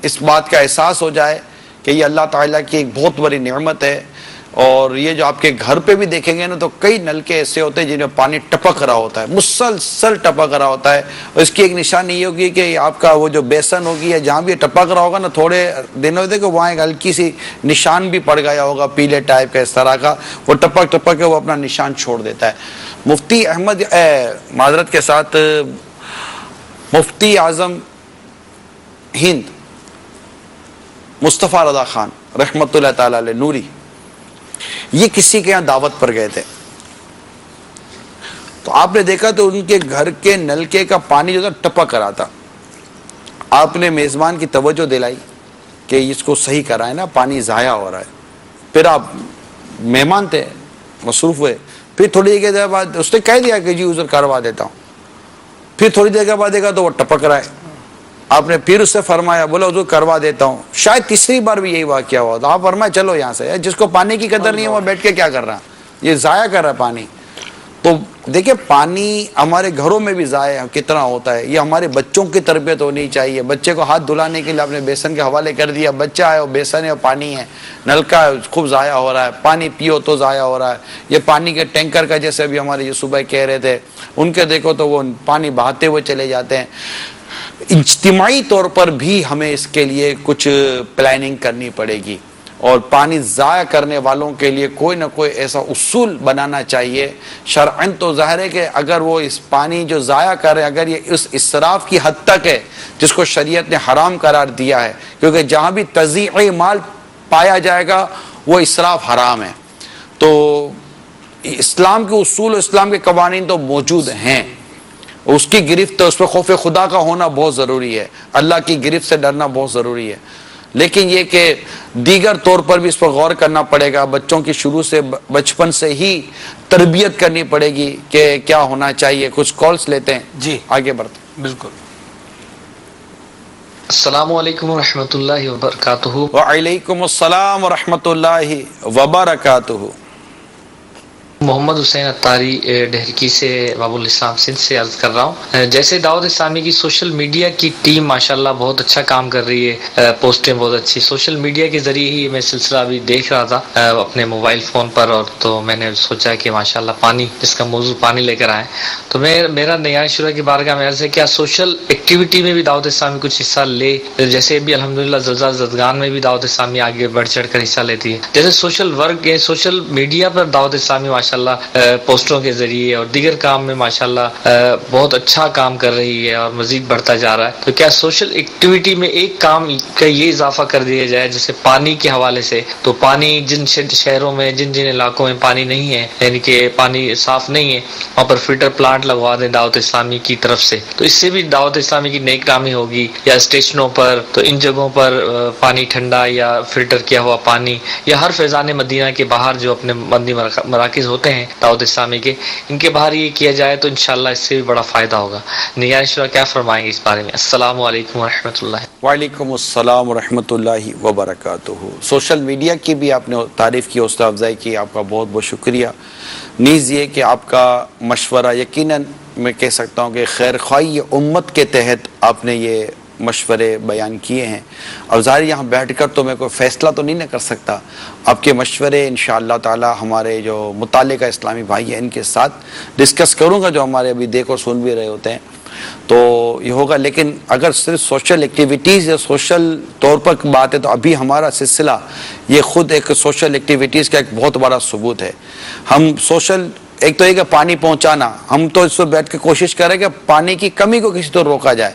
اس بات کا احساس ہو جائے کہ یہ اللہ تعالیٰ کی ایک بہت بڑی نعمت ہے۔ اور یہ جو آپ کے گھر پہ بھی دیکھیں گے نا تو کئی نلکے ایسے ہوتے ہیں جن میں پانی ٹپک رہا ہوتا ہے، مسلسل ٹپک رہا ہوتا ہے، اور اس کی ایک نشانی یہ ہوگی کہ آپ کا وہ جو بیسن ہوگی یا جہاں بھی ٹپک رہا ہوگا نا، تھوڑے دنوں تک وہاں ایک ہلکی سی نشان بھی پڑ گیا ہوگا پیلے ٹائپ کا، اس طرح کا وہ ٹپک ٹپک کے وہ اپنا نشان چھوڑ دیتا ہے۔ مفتی احمد معذرت کے ساتھ مفتی اعظم ہند مصطفیٰ رضا خان رحمۃ اللہ تعالی علیہ نوری، یہ کسی کے یہاں دعوت پر گئے تھے، تو آپ نے دیکھا تو ان کے گھر کے نلکے کا پانی جو تھا ٹپک رہا تھا۔ آپ نے میزبان کی توجہ دلائی کہ اس کو صحیح کرائے نا، پانی ضائع ہو رہا ہے۔ پھر آپ مہمان تھے، مصروف ہوئے، پھر تھوڑی دیر بعد اس نے کہہ دیا کہ جی عذر کروا دیتا ہوں، پھر تھوڑی دیر کے بعد دیکھا تو وہ ٹپک رہا ہے۔ آپ نے پھر اس سے فرمایا، بولا عذر کروا دیتا ہوں، شاید تیسری بار بھی یہی واقعہ ہوا تو آپ فرمایا چلو یہاں سے، جس کو پانی کی قدر نہیں ہے وہ بیٹھ کے کیا کر رہا ہے، یہ ضائع کر رہا ہے پانی۔ تو دیکھیں پانی ہمارے گھروں میں بھی ضائع کتنا ہوتا ہے، یہ ہمارے بچوں کی تربیت ہونی چاہیے۔ بچے کو ہاتھ دھلانے کے لیے آپ نے بیسن کے حوالے کر دیا، بچہ ہے وہ بیسن ہے اور پانی ہے، نلکا ہے خوب ضائع ہو رہا ہے، پانی پیو تو ضائع ہو رہا ہے۔ یہ پانی کے ٹینکر کا جیسے ابھی ہمارے یہ صبح کہہ رہے تھے، ان کے دیکھو تو وہ پانی بہاتے ہوئے چلے جاتے ہیں۔ اجتماعی طور پر بھی ہمیں اس کے لیے کچھ پلاننگ کرنی پڑے گی، اور پانی ضائع کرنے والوں کے لیے کوئی نہ کوئی ایسا اصول بنانا چاہیے۔ شرعاً تو ظاہر ہے کہ اگر وہ اس پانی جو ضائع کرے، اگر یہ اس اسراف کی حد تک ہے جس کو شریعت نے حرام قرار دیا ہے، کیونکہ جہاں بھی تضییع مال پایا جائے گا وہ اسراف حرام ہے، تو اسلام کے اصول، اسلام کے قوانین تو موجود ہیں، اس کی گرفت، اس پہ خوف خدا کا ہونا بہت ضروری ہے، اللہ کی گرفت سے ڈرنا بہت ضروری ہے، لیکن یہ کہ دیگر طور پر بھی اس پر غور کرنا پڑے گا۔ بچوں کی شروع سے بچپن سے ہی تربیت کرنی پڑے گی کہ کیا ہونا چاہیے۔ کچھ کالز لیتے ہیں، جی آگے بڑھتے ہیں۔ بالکل۔ السلام علیکم ورحمۃ اللہ وبرکاتہ۔ وعلیکم السلام ورحمۃ اللہ وبرکاتہ۔ محمد حسین اتاری ڈہرکی سے باب الاسلام سندھ سے عرض کر رہا ہوں۔ جیسے دعوت اسلامی کی سوشل میڈیا کی ٹیم ماشاءاللہ بہت اچھا کام کر رہی ہے، پوسٹیں بہت اچھی سوشل میڈیا کے ذریعے ہی میں سلسلہ ابھی دیکھ رہا تھا اپنے موبائل فون پر، اور تو میں نے سوچا کہ ماشاءاللہ پانی، جس کا موضوع پانی لے کر آئے، تو میرا نگران شورا کی بارگاہ میں عرض ہے کیا سوشل ایکٹیویٹی میں بھی دعوت اسلامی کچھ حصہ لے؟ جیسے بھی الحمدللہ زلزلہ زدگان میں بھی دعوت اسلامی آگے بڑھ چڑھ کر حصہ لیتی ہے، جیسے سوشل ورک ہے، سوشل میڈیا پر دعوت اسلامی ماشاءاللہ پوسٹوں کے ذریعے اور دیگر کام میں ماشاءاللہ بہت اچھا کام کر رہی ہے اور مزید بڑھتا جا رہا ہے، تو کیا سوشل ایکٹیویٹی میں ایک کام کا یہ اضافہ کر دیا جائے جیسے پانی کے حوالے سے؟ تو پانی جن شہروں میں جن علاقوں میں پانی نہیں ہے، یعنی کہ پانی صاف نہیں ہے، وہاں پر فلٹر پلانٹ لگوا دیں دعوت اسلامی کی طرف سے، تو اس سے بھی دعوت اسلامی کی نیک کامی ہوگی۔ یا اسٹیشنوں پر، تو ان جگہوں پر پانی ٹھنڈا یا فلٹر کیا ہوا پانی، یا ہر فیضان مدینہ کے باہر جو اپنے مندی مراکز ہوتے ہیں دعوت اسلامی کے، ان کے باہر یہ کیا جائے تو انشاءاللہ اس سے بھی بڑا فائدہ ہوگا۔ نگران شورا کیا فرمائیں گے اس بارے میں؟ السلام علیکم ورحمۃ اللہ۔ وعلیکم السلام ورحمۃ اللہ وبرکاتہ۔ سوشل میڈیا کی بھی آپ نے تعریف کی، حوصلہ افزائی کی، آپ کا بہت بہت شکریہ۔ نیز یہ کہ آپ کا مشورہ یقیناً میں کہہ سکتا ہوں کہ خیر خواہی امت کے تحت آپ نے یہ مشورے بیان کیے ہیں، اور ظاہر یہاں بیٹھ کر تو میں کوئی فیصلہ تو نہیں نہ کر سکتا، آپ کے مشورے انشاءاللہ تعالی ہمارے جو متعلقہ اسلامی بھائی ہیں ان کے ساتھ ڈسکس کروں گا، جو ہمارے ابھی دیکھ اور سن بھی رہے ہوتے ہیں، تو یہ ہوگا۔ لیکن اگر صرف سوشل ایکٹیویٹیز یا سوشل طور پر بات ہے تو ابھی ہمارا سلسلہ یہ خود ایک سوشل ایکٹیویٹیز کا ایک بہت بڑا ثبوت ہے۔ ہم سوشل، ایک تو یہ کہ پانی پہنچانا، ہم تو اس پر بیٹھ کے کوشش کریں کہ پانی کی کمی کو کسی طور روکا جائے۔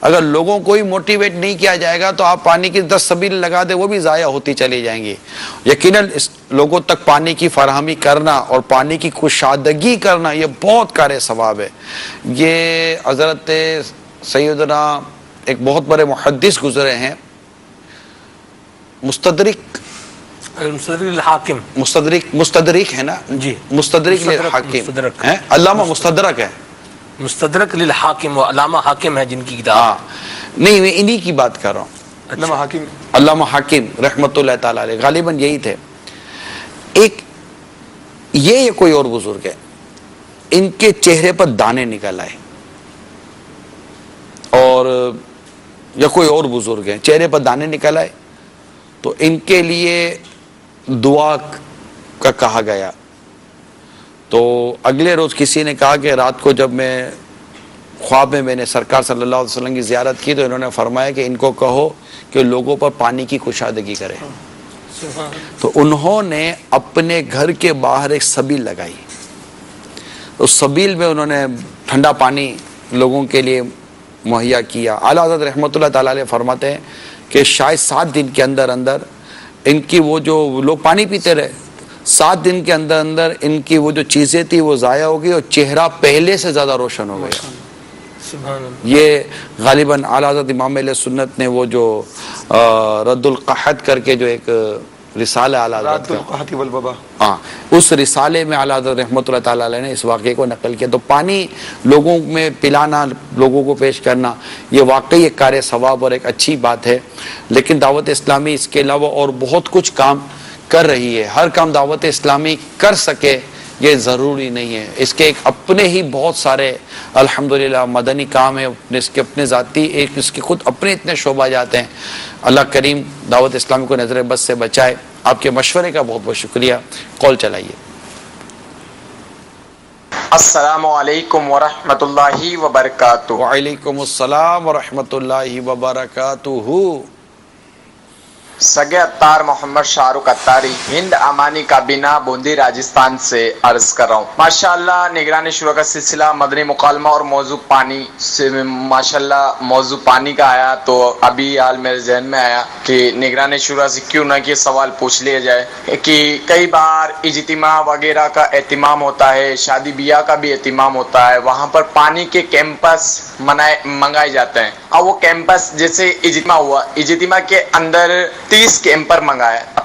اگر لوگوں کو ہی موٹیویٹ نہیں کیا جائے گا تو آپ پانی کی 10 سبیل لگا دیں، وہ بھی ضائع ہوتی چلی جائیں گی۔ یقیناً اس لوگوں تک پانی کی فراہمی کرنا اور پانی کی کشادگی کرنا یہ بہت کار ثواب ہے۔ یہ حضرت سیدنا ایک بہت بڑے محدث گزرے ہیں، مستدرک الحاکم، مستدرک ہے نا جی، مستدرک للحاکم ہے، علامہ مستدرک ہے، مستدرک للحاکم، و علامہ حاکم ہے جن کی کتاب۔ نہیں میں انہی کی بات کر رہا ہوں، علامہ حاکم، علامہ حاکم رحمۃ اللہ تعالی علیہ، غالباً یہی تھے۔ ایک یہ کوئی اور بزرگ ہے، ان کے چہرے پر دانے نکل آئے، اور یا کوئی اور بزرگ ہیں چہرے پر دانے نکل آئے، تو ان کے لیے دعا کا کہا گیا۔ تو اگلے روز کسی نے کہا کہ رات کو جب میں خواب میں نے سرکار صلی اللہ علیہ وسلم کی زیارت کی تو انہوں نے فرمایا کہ ان کو کہو کہ لوگوں پر پانی کی کشادگی کرے۔ تو انہوں نے اپنے گھر کے باہر ایک سبیل لگائی، اس سبیل میں انہوں نے ٹھنڈا پانی لوگوں کے لیے مہیا کیا۔ اعلیٰ حضرت رحمۃ اللہ تعالی علیہ فرماتے ہیں کہ شاید 7 دن کے اندر ان کی وہ جو لوگ پانی پیتے رہے، 7 دن کے اندر ان کی وہ جو چیزیں تھی وہ ضائع ہو گئی اور چہرہ پہلے سے زیادہ روشن ہو گیا۔ یہ غالباً اعلیٰ حضرت امام علیہ سنت نے وہ جو رد القحط کر کے جو ایک رسالہ اعلیٰ حضرت، ہاں اس رسالے میں اعلیٰ حضرت رحمۃ اللہ تعالی علیہ نے اس واقعے کو نقل کیا۔ تو پانی لوگوں میں پلانا، لوگوں کو پیش کرنا، یہ واقعی ایک کار ثواب اور ایک اچھی بات ہے۔ لیکن دعوت اسلامی اس کے علاوہ اور بہت کچھ کام کر رہی ہے، ہر کام دعوت اسلامی کر سکے یہ ضروری نہیں ہے، اس کے ایک اپنے ہی بہت سارے الحمدللہ مدنی کام ہیں، اس کے اپنے ذاتی ایک اس کے خود اپنے اتنے شعبہ جاتے ہیں۔ اللہ کریم دعوت اسلامی کو نظر بد سے بچائے۔ آپ کے مشورے کا بہت بہت شکریہ۔ کال چلائیے۔ السلام علیکم ورحمۃ اللہ وبرکاتہ۔ وعلیکم السلام ورحمۃ اللہ وبرکاتہ۔ سگے اتار محمد شاہ رخ اتاری، ہند امانی کابینہ، بوندی راجستھان سے عرض کر رہا ہوں۔ ماشاءاللہ نگرانی شورا کا سلسلہ مدنی مکالمہ اور موضوع پانی سے ماشاءاللہ موضوع پانی کا آیا، تو ابھی حال میرے ذہن میں آیا کہ نگرانی شورا سے کیوں نہ کہ سوال پوچھ لیا جائے کہ کئی بار اجتماع وغیرہ کا اہتمام ہوتا ہے، شادی بیاہ کا بھی اہتمام ہوتا ہے، وہاں پر پانی کے کیمپس منگائے جاتے ہیں، اور وہ کیمپس جیسے اجتماع ہوا، اجتماع کے اندر 30 کیمپر منگایا۔ اب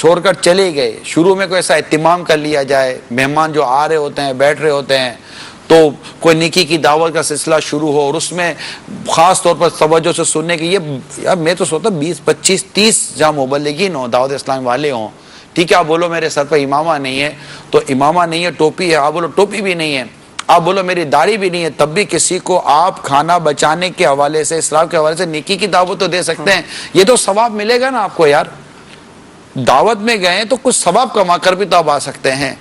چھوڑ کر چلے گئے، شروع میں کوئی ایسا اہتمام کر لیا جائے، مہمان جو آ رہے ہوتے ہیں بیٹھ رہے ہوتے ہیں تو کوئی نیکی کی دعوت کا سلسلہ شروع ہو، اور اس میں خاص طور پر توجہ سے سننے کی، یہ میں تو سوچتا 20 25 30 جہاں مبلغین ہوں، دعوت اسلام والے ہوں، ٹھیک ہے آپ بولو میرے سر پہ امامہ نہیں ہے تو امامہ نہیں ہے، ٹوپی ہے، آپ بولو ٹوپی بھی نہیں ہے، آپ بولو میری داڑھی بھی نہیں ہے، تب بھی کسی کو آپ کھانا بچانے کے حوالے سے، اسراف کے حوالے سے نیکی کی دعوت تو دے سکتے ہیں، یہ تو ثواب ملے گا نا آپ کو یار، دعوت میں گئے تو کچھ ثواب کما کر بھی تو آپ آ سکتے ہیں۔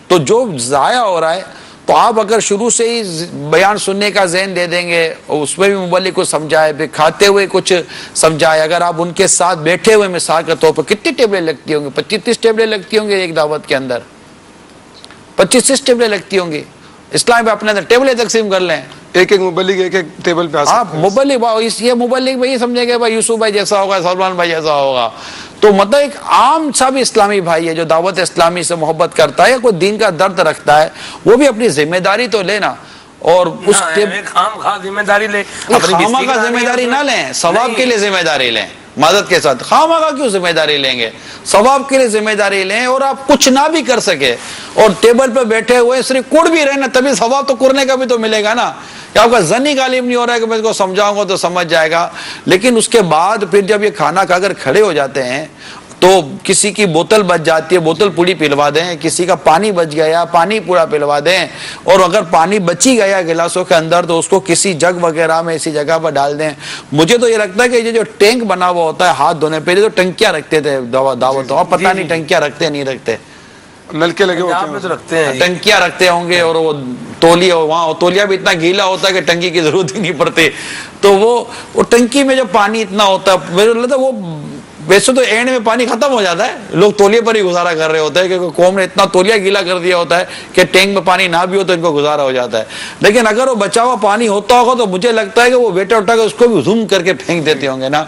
تو جو ضائع ہو رہا ہے تو آپ اگر شروع سے ہی بیان سننے کا ذہن دے دیں گے، اس میں بھی مبلغ کو سمجھائے، پھر کھاتے ہوئے کچھ سمجھائے، اگر آپ ان کے ساتھ بیٹھے ہوئے مثال کے طور پر کتنی ٹیبلیں لگتی ہوں گی، 25-30 ٹیبلیں لگتی ہوں گی ایک دعوت کے اندر، 25-30 ٹیبلیں لگتی ہوں گی، اسلام پہ اپنے اندر ٹیبلیں تقسیم کر لیں، ایک مبلغ ایک ٹیبل پہ آپ مبلغ یہ مبلغ بھائی سمجھے گا بھائی یوسف بھائی جیسا ہوگا، سلمان بھائی جیسا ہوگا، تو مطلب ایک عام سا بھی اسلامی بھائی ہے جو دعوت اسلامی سے محبت کرتا ہے یا کوئی دین کا درد رکھتا ہے، وہ بھی اپنی ذمہ داری تو لینا، اور اس خام ذمہ داری لے، خامہ کا ذمہ داری نہ لیں، ثواب کے لیے ذمہ داری لیں، معذرت کے ساتھ خامہ کا کیوں ذمہ داری لیں گے، ثواب کے لیے ذمہ داری لیں، اور آپ کچھ نہ بھی کر سکے اور ٹیبل پہ بیٹھے ہوئے صرف کڑ بھی رہنا، تبھی ثواب تو کرنے کا بھی تو ملے گا نا، یا آپ کا ذہنی غالب نہیں ہو رہا ہے کہ میں اس کو سمجھاؤں گا تو سمجھ جائے گا، لیکن اس کے بعد پھر جب یہ کھانا کھا کر کھڑے ہو جاتے ہیں تو کسی کی بوتل بچ جاتی ہے، بوتل پوری پلوا دیں، کسی کا پانی بچ گیا پانی پورا پلوا دیں، اور اگر پانی بچی گیا گلاسوں کے اندر تو اس کو کسی جگ وغیرہ میں اسی جگہ پر ڈال دیں۔ مجھے تو یہ لگتا ہے کہ یہ جو ٹینک بنا ہوا ہوتا ہے ہاتھ دھونے، پہلے تو ٹنکیاں رکھتے تھے دعوتوں، اب پتہ نہیں ٹنکیاں رکھتے نہیں رکھتے، نلکے لگے ہوتے ہیں، ٹنکیاں رکھتے ہوں گے، اور وہ تولیہ وہاں تولیہ بھی اتنا گیلا ہوتا ہے کہ ٹنکی کی ضرورت ہی نہیں پڑتی، تو وہ ٹنکی میں جو پانی اتنا ہوتا ہے، میرے لگتا ہے وہ ویسے تو اینڈ میں پانی ختم ہو جاتا ہے، لوگ تولیے پر ہی گزارا کر رہے ہوتے ہیں کہ قوم نے اتنا تولیہ گیلا کر دیا ہوتا ہے کہ ٹینک میں پانی نہ بھی ہو تو ان کو گزارا ہو جاتا ہے، لیکن اگر وہ بچا ہوا پانی ہوتا ہوگا تو مجھے لگتا ہے کہ وہ بیٹا اٹھا کے اس کو بھی زوم کر کے پھینک دیتے ہوں گے نا۔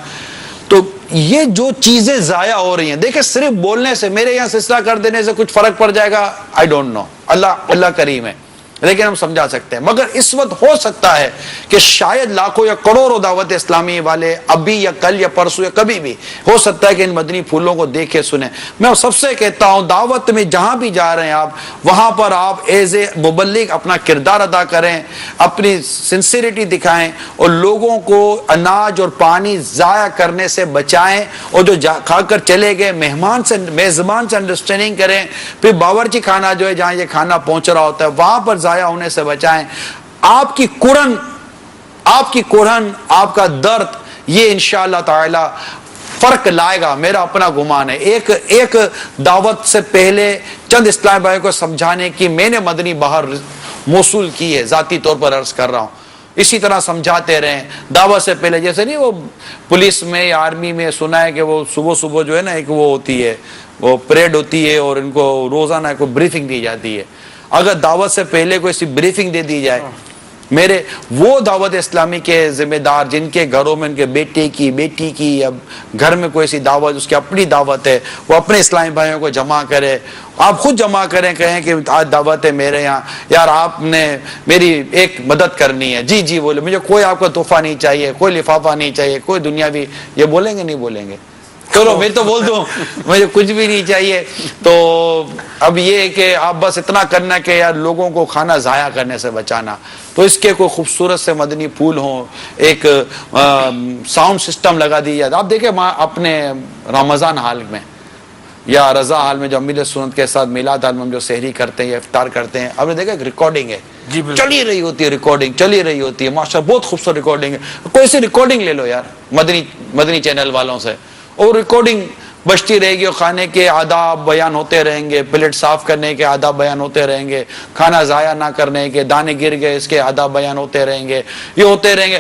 تو یہ جو چیزیں ضائع ہو رہی ہیں، دیکھیں صرف بولنے سے، میرے یہاں سلسلہ کر دینے سے کچھ فرق پڑ جائے گا، آئی ڈونٹ نو، اللہ کریم ہے، لیکن ہم سمجھا سکتے ہیں، مگر اس وقت ہو سکتا ہے کہ شاید لاکھوں یا کروڑوں دعوت اسلامی والے ابھی یا کل یا پرسوں یا کبھی بھی ہو سکتا ہے کہ ان مدنی پھولوں کو دیکھے سنیں۔ میں سب سے کہتا ہوں دعوت میں جہاں بھی جا رہے ہیں آپ، وہاں پر آپ ایز اے مبلغ اپنا کردار ادا کریں، اپنی سنسیریٹی دکھائیں، اور لوگوں کو اناج اور پانی ضائع کرنے سے بچائیں، اور جو کھا کر چلے گئے میزبان سے انڈرسٹینڈنگ کریں، پھر باورچی خانہ جو ہے جہاں یہ کھانا پہنچ رہا ہوتا ہے وہاں پر ضائع ہونے سے بچائیں۔ آپ کی کرہن، آپ کا درد، یہ انشاءاللہ تعالی فرق لائے گا، میرا اپنا گمان ہے۔ ایک دعوت سے پہلے چند اسلامی بھائیوں کو سمجھانے کی میں نے مدنی بہار موصول کی ہے، ذاتی طور پر عرض کر رہا ہوں، اسی طرح سمجھاتے رہیں دعوت سے پہلے، جیسے نہیں وہ پولیس میں یا آرمی میں سنا ہے کہ وہ صبح جو ہے نا ایک وہ ہوتی ہے، وہ پریڈ ہوتی ہے اور ان کو روزانہ کوئی بریفنگ دی جاتی ہے، اگر دعوت سے پہلے کوئی سی بریفنگ دے دی جائے، میرے وہ دعوت اسلامی کے ذمہ دار جن کے گھروں میں ان کے بیٹے کی بیٹی کی یا گھر میں کوئی سی دعوت، اس کی اپنی دعوت ہے، وہ اپنے اسلامی بھائیوں کو جمع کرے، آپ خود جمع کریں، کہیں کہ آج دعوت ہے میرے یہاں، یار آپ نے میری ایک مدد کرنی ہے، جی بولے، مجھے کوئی آپ کا تحفہ نہیں چاہیے، کوئی لفافہ نہیں چاہیے، کوئی دنیاوی، یہ بولیں گے نہیں بولیں گے؟ چلو میں تو بول دوں مجھے کچھ بھی نہیں چاہیے۔ تو اب یہ ہے کہ آپ بس اتنا کرنا کہ یار لوگوں کو کھانا ضائع کرنے سے بچانا، تو اس کے کوئی خوبصورت سے مدنی پھول ہوں، ایک ساؤنڈ سسٹم لگا دی جائے۔ آپ دیکھیں اپنے رمضان حال میں یا رضا حال میں جو امیر سنت کے ساتھ میلاد حال میں ہم جو سحری کرتے ہیں یا افطار کرتے ہیں، آپ نے دیکھا ایک ریکارڈنگ ہے، چلی رہی ہوتی ہے، ریکارڈنگ چلی رہی ہوتی ہے، ماشاءاللہ بہت خوبصورت ریکارڈنگ ہے، کوئی سی ریکارڈنگ لے لو یار مدنی چینل والوں سے، اور ریکارڈنگ بجتی رہے گی، اور کھانے کے آداب بیان ہوتے رہیں گے، پلیٹ صاف کرنے کے آداب بیان ہوتے رہیں گے، کھانا ضائع نہ کرنے کے، دانے گر گئے اس کے آداب بیان ہوتے رہیں گے، یہ ہوتے رہیں گے۔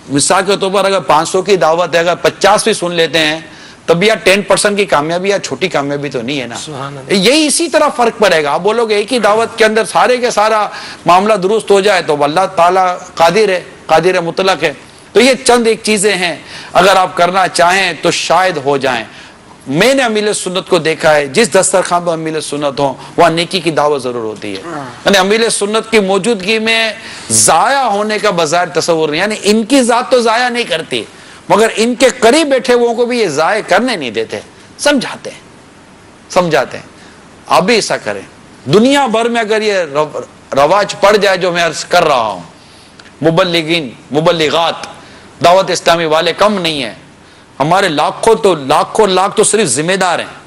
مثال کے طور پر اگر 500 کی دعوت ہے، اگر 50 بھی سن لیتے ہیں تب یا 10% کی کامیابی یا چھوٹی کامیابی تو نہیں ہے نا، یہی اسی طرح فرق پڑے گا۔ آپ بولو گے ایک ہی دعوت کے اندر سارے کے سارا معاملہ درست ہو جائے تو اللہ تعالیٰ قادر مطلق ہے۔ تو یہ چند ایک چیزیں ہیں، اگر آپ کرنا چاہیں تو شاید ہو جائیں۔ میں نے امیل سنت کو دیکھا ہے، جس دسترخوان پر امیل سنت ہوں وہاں نیکی کی دعوت ضرور ہوتی ہے، یعنی امیل سنت کی موجودگی میں ضائع ہونے کا بظاہر تصور نہیں، یعنی ان کی ذات تو ضائع نہیں کرتی، مگر ان کے قریب بیٹھے وہ کو بھی یہ ضائع کرنے نہیں دیتے، سمجھاتے ہیں، سمجھاتے ہیں. آپ بھی ایسا کریں. دنیا بھر میں اگر یہ رواج پڑ جائے جو میں عرض کر رہا ہوں, مبلغین مبلغات دعوت اسلامی والے کم نہیں ہیں. ہمارے لاکھ تو صرف ذمہ دار ہیں.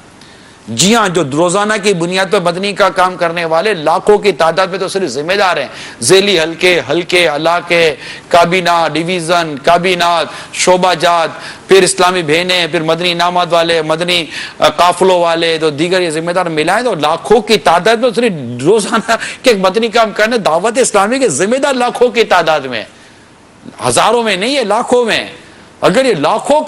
جی ہاں, جو روزانہ کی بنیاد پر مدنی کا کام کرنے والے لاکھوں کی تعداد میں تو صرف ذمہ دار ہیں. ذیلی حلقے علاقے, کابینہ, ڈویژن, کابینات, شعبہ جات, پھر اسلامی بہنیں, پھر مدنی انعامات والے, مدنی قافلوں والے, تو دیگر یہ ذمہ دار ملائیں تو لاکھوں کی تعداد میں صرف روزانہ کے مدنی کام کرنے دعوت اسلامی کے ذمہ دار لاکھوں کی تعداد میں, ہزاروں میں نہیں ہے, لاکھوں میں. اگر یہ لاکھوں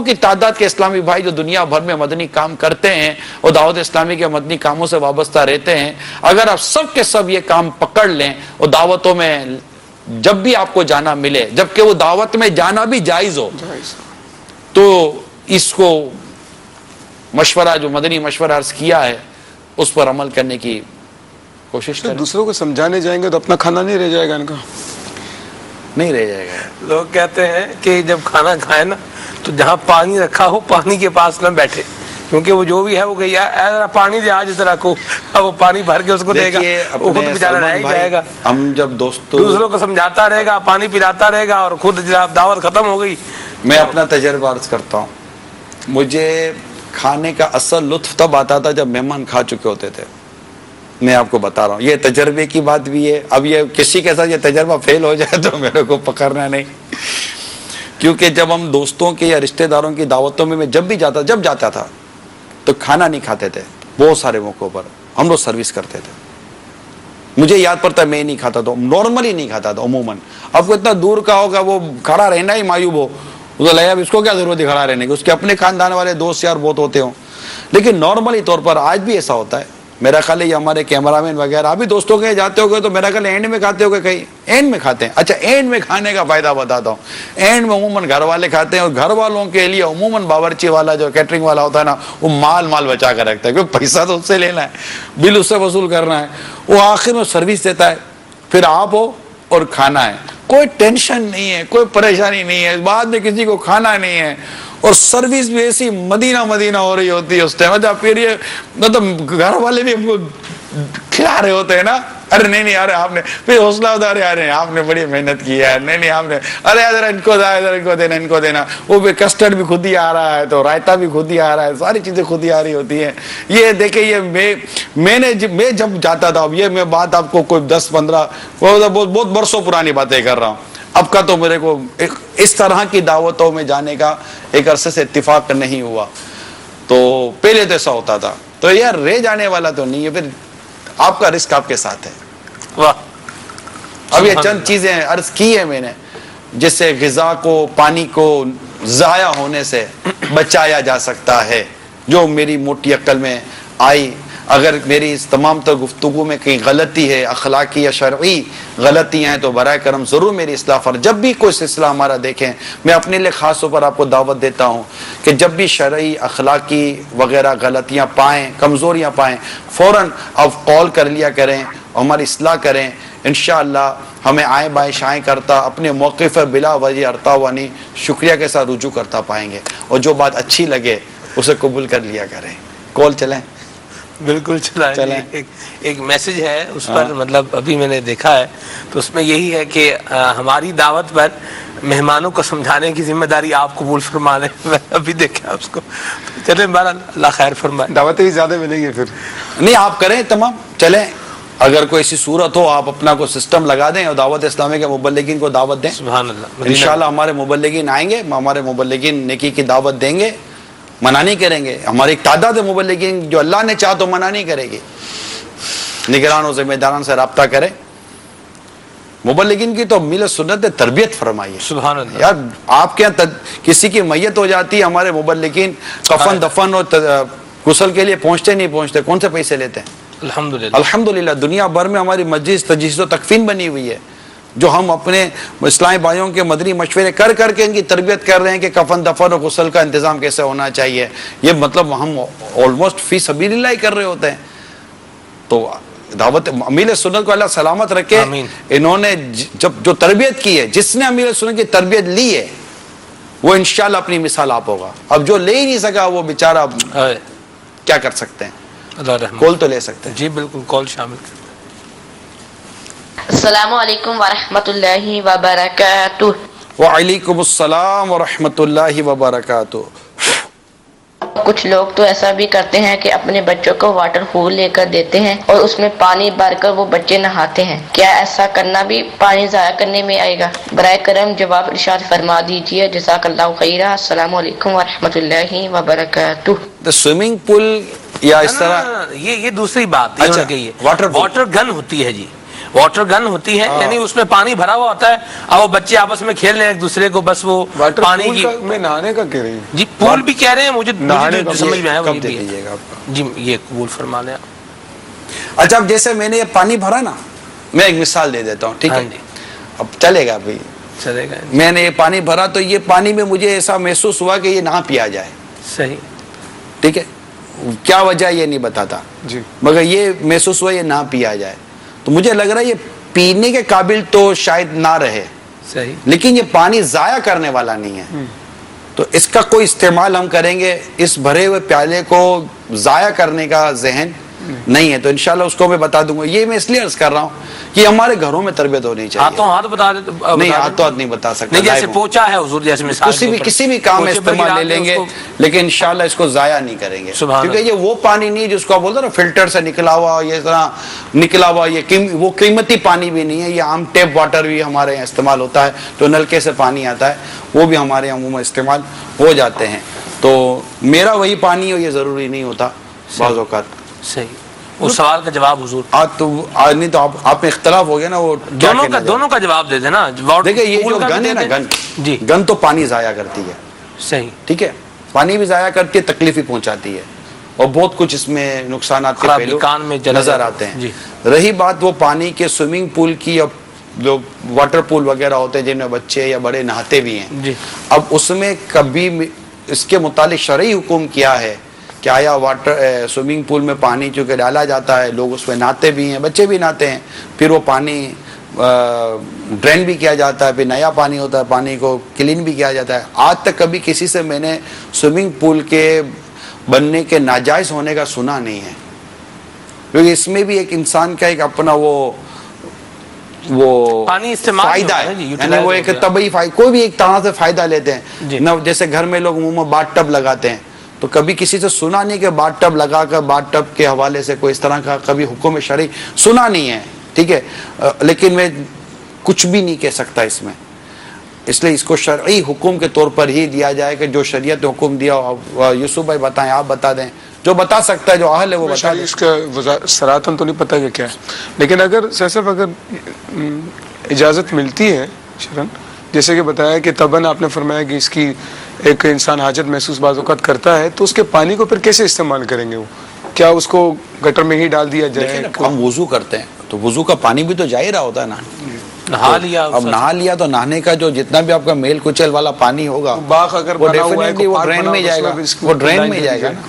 کی تعداد کے اسلامی بھائی جو دنیا بھر میں مدنی کام کرتے ہیں اور دعوت اسلامی کے مدنی کاموں سے وابستہ رہتے ہیں, اگر آپ سب کے سب یہ کام پکڑ لیں اور دعوتوں میں جب بھی آپ کو جانا ملے, جبکہ وہ دعوت میں جانا بھی جائز ہو, تو اس کو مشورہ جو مدنی مشورہ عرض کیا ہے اس پر عمل کرنے کی کوشش کریں. دوسروں کو سمجھانے جائیں گے تو اپنا کھانا نہیں رہ جائے گا, ان کا نہیں رہ جائے گا. لوگ کہتے ہیں کہ جب کھانا کھائے نا تو جہاں پانی رکھا ہو پانی کے پاس نہ بیٹھے, کیونکہ وہ جو بھی ہے وہ کہ یار پانی دے آج ذرا کو, اب وہ پانی بھر کے اس کو دے گا, وہ خود بیچارہ رہ ہی جائے گا. ہم جب دوسروں کو سمجھاتا رہے گا, پانی پلاتا رہے گا, اور خود جب دعوت ختم ہو گئی. میں اپنا تجربہ عرض کرتا ہوں. مجھے کھانے کا اصل لطف تب آتا تھا جب مہمان کھا چکے ہوتے تھے. میں آپ کو بتا رہا ہوں, یہ تجربے کی بات بھی ہے. اب یہ کسی کے ساتھ یہ تجربہ فیل ہو جائے تو میرے کو پکڑنا نہیں, کیونکہ جب ہم دوستوں کے یا رشتہ داروں کی دعوتوں میں جب جاتا تھا تو کھانا نہیں کھاتے تھے. بہت سارے موقعوں پر ہم لوگ سروس کرتے تھے. مجھے یاد پڑتا ہے میں نہیں کھاتا تھا, نارملی نہیں کھاتا تھا عموماً. اب کو اتنا دور کا ہوگا, وہ کھڑا رہنا ہی معیوب ہو, اس کو کیا ضرورت ہے کھڑا رہنے کی, اس کے اپنے خاندان والے دوست یار بہت ہوتے ہوں. لیکن نارملی طور پر آج بھی ایسا ہوتا ہے. میرا خیال ہے یہ ہمارے کیمرہ مین وغیرہ ابھی دوستوں کے جاتے ہو گئے تو میرا خیال اینڈ میں کھاتے ہو گئے, کہیں اینڈ میں کھاتے ہیں. اچھا, اینڈ میں کھانے کا فائدہ بتاتا ہوں. اینڈ میں عموماً گھر والے کھاتے ہیں, اور گھر والوں کے لیے عموماً باورچی والا جو کیٹرنگ والا ہوتا ہے نا, وہ مال بچا کر رکھتا ہے, کیونکہ پیسہ تو اس سے لینا ہے, بل اس سے وصول کرنا ہے. وہ آخر میں سروس دیتا ہے, پھر آپ ہو اور کھانا ہے. کوئی ٹینشن نہیں ہے, کوئی پریشانی نہیں ہے, بعد میں کسی کو کھانا نہیں ہے, اور سروس بھی ایسی مدینہ ہو رہی ہوتی ہے اس ٹائم. پھر یہ مطلب گھر والے بھی ہم کو کھلا رہے ہوتے ہیں نا, ارے نہیں ارے آپ نے پھر حوصلہ ہوتا ہے, ارے آپ نے بڑی محنت کی ہے, نہیں آپ نے, ارے ادھر ان کو دینا. وہ بھی کسٹرڈ بھی خود ہی آ رہا ہے, تو رائتا بھی خود ہی آ رہا ہے, ساری چیزیں خود ہی آ رہی ہوتی ہیں. یہ دیکھیں, یہ میں جب جاتا تھا, اب یہ میں بات آپ کو کوئی 10-15 بہت برسوں پرانی باتیں کر رہا ہوں. اب کا تو میرے کو اس طرح کی دعوتوں میں جانے کا ایک عرصے سے اتفاق نہیں ہوا. تو پہلے تو ایسا ہوتا تھا. تو یار رہ جانے والا تو نہیں ہے, پھر آپ کا رزق آپ کے ساتھ ہے. واہ, اب یہ چند چیزیں عرض کی ہے میں نے, جس سے غذا کو, پانی کو ضائع ہونے سے بچایا جا سکتا ہے, جو میری موٹی عقل میں آئی. اگر میری اس تمام تر گفتگو میں کہیں غلطی ہے, اخلاقی یا شرعی غلطیاں ہیں, تو برائے کرم ضرور میری اصلاح فرمائیں. جب بھی کوئی سلسلہ ہمارا دیکھیں, میں اپنے لیے خاص طور پر آپ کو دعوت دیتا ہوں کہ جب بھی شرعی, اخلاقی وغیرہ غلطیاں پائیں, کمزوریاں پائیں, فوراً اب کال کر لیا کریں, ہماری اصلاح کریں. انشاءاللہ ہمیں آئیں بائیں شائیں کرتا, اپنے موقف بلا وجہ ارتا وانی شکریہ کے ساتھ رجوع کرتا پائیں گے. اور جو بات اچھی لگے اسے قبول کر لیا کریں. کال چلیں. بالکل چلائیں. ایک میسج ہے اس پر, مطلب ابھی میں نے دیکھا ہے, تو اس میں یہی ہے کہ ہماری دعوت پر مہمانوں کو سمجھانے کی ذمہ داری آپ قبول فرما لیں. میں ابھی دیکھا اس کو. چلیں بہرحال اللہ خیر فرمائے. دعوتیں بھی زیادہ ملیں گی پھر. نہیں آپ کریں تمام, چلیں. اگر کوئی ایسی صورت ہو آپ اپنا کوئی سسٹم لگا دیں اور دعوت اسلامی کے مبلغین کو دعوت دیں. سبحان اللہ. انشاءاللہ ہمارے مبلغین آئیں گے, ہمارے مبلغین نیکی کی دعوت دیں گے, منع نہیں کریں گے. ہماری ایک تعداد مبلغین جو اللہ نے چاہ تو منع نہیں کرے گی. نگران و ذمہ داران سے رابطہ کریں. مبلغین کی تو میل سنت تربیت فرمائیے. سبحان اللہ. یار آپ کے یہاں کسی کی میت ہو جاتی ہے, ہمارے مبلغین کفن دفن اور غسل کے لیے پہنچتے کون سے پیسے لیتے ہیں؟ الحمدللہ دنیا بھر میں ہماری مسجد تجہیز و تکفین بنی ہوئی ہے, جو ہم اپنے اسلامی بھائیوں کے مدنی مشورے کر کے ان کی تربیت کر رہے ہیں کہ کفن دفن اور غسل کا انتظام کیسے ہونا چاہیے. یہ مطلب ہم آلموسٹ فی سبیل اللہ ہی کر رہے ہوتے ہیں. تو دعوت امیر سنت کو اللہ سلامت رکھے. انہوں نے جو تربیت کی ہے, جس نے امیر سنت کی تربیت لی ہے, وہ انشاءاللہ اپنی مثال آپ ہوگا. اب جو لے ہی نہیں سکا وہ بیچارہ کیا کر سکتے ہیں؟ اللہ رحمت. کال تو لے سکتے ہیں. جی بالکل کال شامل کریں. السلام علیکم ورحمۃ اللہ وبرکاتہ. وعلیکم السلام ورحمۃ اللہ وبرکاتہ. کچھ لوگ تو ایسا بھی کرتے ہیں کہ اپنے بچوں کو واٹر پول لے کر دیتے ہیں اور اس میں پانی بھر کر وہ بچے نہاتے ہیں. کیا ایسا کرنا بھی پانی ضائع کرنے میں آئے گا؟ برائے کرم جواب ارشاد فرما دیجیے. جزاک اللہ خیرہ. السلام علیکم ورحمۃ اللہ وبرکاتہ. سوئمنگ پول یا اس طرح یہ دوسری بات اچھا، واٹر گن ہوتی ہے. جی واٹر گن ہوتی ہے، یعنی اس میں پانی بھرا ہوا ہوتا ہے اور وہ بچے آپس میں کھیل رہے ہیں ایک دوسرے کو، بس وہ واٹر پانی پول کی. کا میں نہانے کا کہہ رہی ہوں. جی پول بھی کہہ رہے ہیں، مجھے نہانے کا سمجھ میں آیا کب وہی دے بھی ہے. دیجیے گا آپ کا؟ جی یہ قبول فرما لیں. اچھا اب جیسے میں نے یہ پانی بھرا نا، میں ایک مثال دے دیتا ہوں، ٹھیک ہے؟ اب چلے گا بھائی، چلے گا. میں نے یہ پانی بھرا تو یہ پانی میں مجھے ایسا محسوس ہوا کہ یہ نہ پیا جائے. صحیح. ٹھیک ہے، کیا وجہ یہ نہیں بتاتا، جی مگر یہ محسوس ہوا یہ نہ پیا جائے. تو مجھے لگ رہا ہے یہ پینے کے قابل تو شاید نہ رہے، صحیح. لیکن یہ پانی ضائع کرنے والا نہیں ہے. تو اس کا کوئی استعمال ہم کریں گے، اس بھرے ہوئے پیالے کو ضائع کرنے کا ذہن نہیں ہے. تو انشاءاللہ اس کو میں بتا دوں گا. یہ میں اس لیے عرض کر رہا ہوں کہ ہمارے گھروں میں تربیت ہونی چاہیے. ہاتھوں ہاتھ بتا دے. نہیں ہاتھوں ہاتھ نہیں بتا سکتا. نہیں جیسے پوچا ہے حضور، جیسے مثال کسی بھی کام میں استعمال لے لیں گے، لیکن انشاءاللہ اس کو ضائع نہیں کریں گے. کیونکہ یہ وہ پانی نہیں جس کو آپ بولتے ہیں نا فلٹر سے نکلا ہوا، یہ طرح نکلا ہوا، یہ وہ قیمتی پانی بھی نہیں ہے. یہ عام ٹیپ واٹر بھی ہمارے یہاں استعمال ہوتا ہے، جو نلکے سے پانی آتا ہے وہ بھی ہمارے یہاں عموماً استعمال ہو جاتے ہیں. تو میرا وہی پانی ہو یہ ضروری نہیں ہوتا بعض اوقات. صحیح. اس سوال کا جواب حضور آج نہیں تو آپ میں اختلاف ہو گیا نا. وہ دونوں کا جواب دے دینا. دیکھیں یہ جو گن ہے نا، جی گن تو پانی ضائع کرتی ہے. صحیح. ٹھیک ہے، پانی بھی ضائع کرتی ہے، تکلیف بھی پہنچاتی ہے، اور بہت کچھ اس میں نقصانات کے پہلو نظر آتے ہیں. رہی بات وہ پانی کے سوئمنگ پول کی، اب جو واٹر پول وغیرہ ہوتے ہیں جن میں بچے یا بڑے نہاتے بھی ہیں، اب اس میں کبھی اس کے متعلق شرعی حکم کیا ہے کہ آیا سوئمنگ پول میں پانی چونکہ ڈالا جاتا ہے، لوگ اس میں نہاتے بھی ہیں، بچے بھی نہاتے ہیں، پھر وہ پانی ڈرین بھی کیا جاتا ہے، پھر نیا پانی ہوتا ہے، پانی کو کلین بھی کیا جاتا ہے. آج تک کبھی کسی سے میں نے سوئمنگ پول کے بننے کے ناجائز ہونے کا سنا نہیں ہے. کیونکہ اس میں بھی ایک انسان کا ایک اپنا وہ فائدہ ہے، یعنی وہ ایک طبعی فائدہ، کوئی بھی ایک طرح سے فائدہ لیتے ہیں. نہ جیسے گھر میں لوگ عموماً باتھ ٹب لگاتے ہیں، تو کبھی کسی سے سنا نہیں کہ باتھ ٹب لگا کر باتھ ٹب کے حوالے سے کوئی اس طرح کا کبھی حکم شرعی سنا نہیں ہے. ٹھیک ہے، لیکن میں کچھ بھی نہیں کہہ سکتا اس میں، اس لیے اس کو شرعی حکم کے طور پر ہی دیا جائے کہ جو شریعت حکم دیا. یوسف بھائی بتائیں، آپ بتا دیں، جو بتا سکتا ہے، جو اہل ہے وہ بتا دیں. اس کا سراہتاً تو نہیں پتہ کہ کیا ہے، لیکن اگر صرف اگر اجازت ملتی ہے شرعاً، جیسے کہ بتایا کہ طبعاً آپ نے فرمایا کہ اس کی ایک انسان حاجت محسوس بعض اوقات کرتا ہے، تو اس کے پانی کو پھر کیسے استعمال کریں گے؟ وہ کیا اس کو گٹر میں ہی ڈال دیا جائے؟ ہم وضو کرتے ہیں تو وضو کا پانی بھی تو جا ہی رہا ہوتا ہے نا. نہا لیا، اب نہا لیا تو نہانے کا جو جتنا بھی آپ کا میل کچل والا پانی ہوگا باغ اگر وہ ڈیفینیٹلی وہ ڈرین میں جائے گا، وہ ڈرین میں جائے گا نا،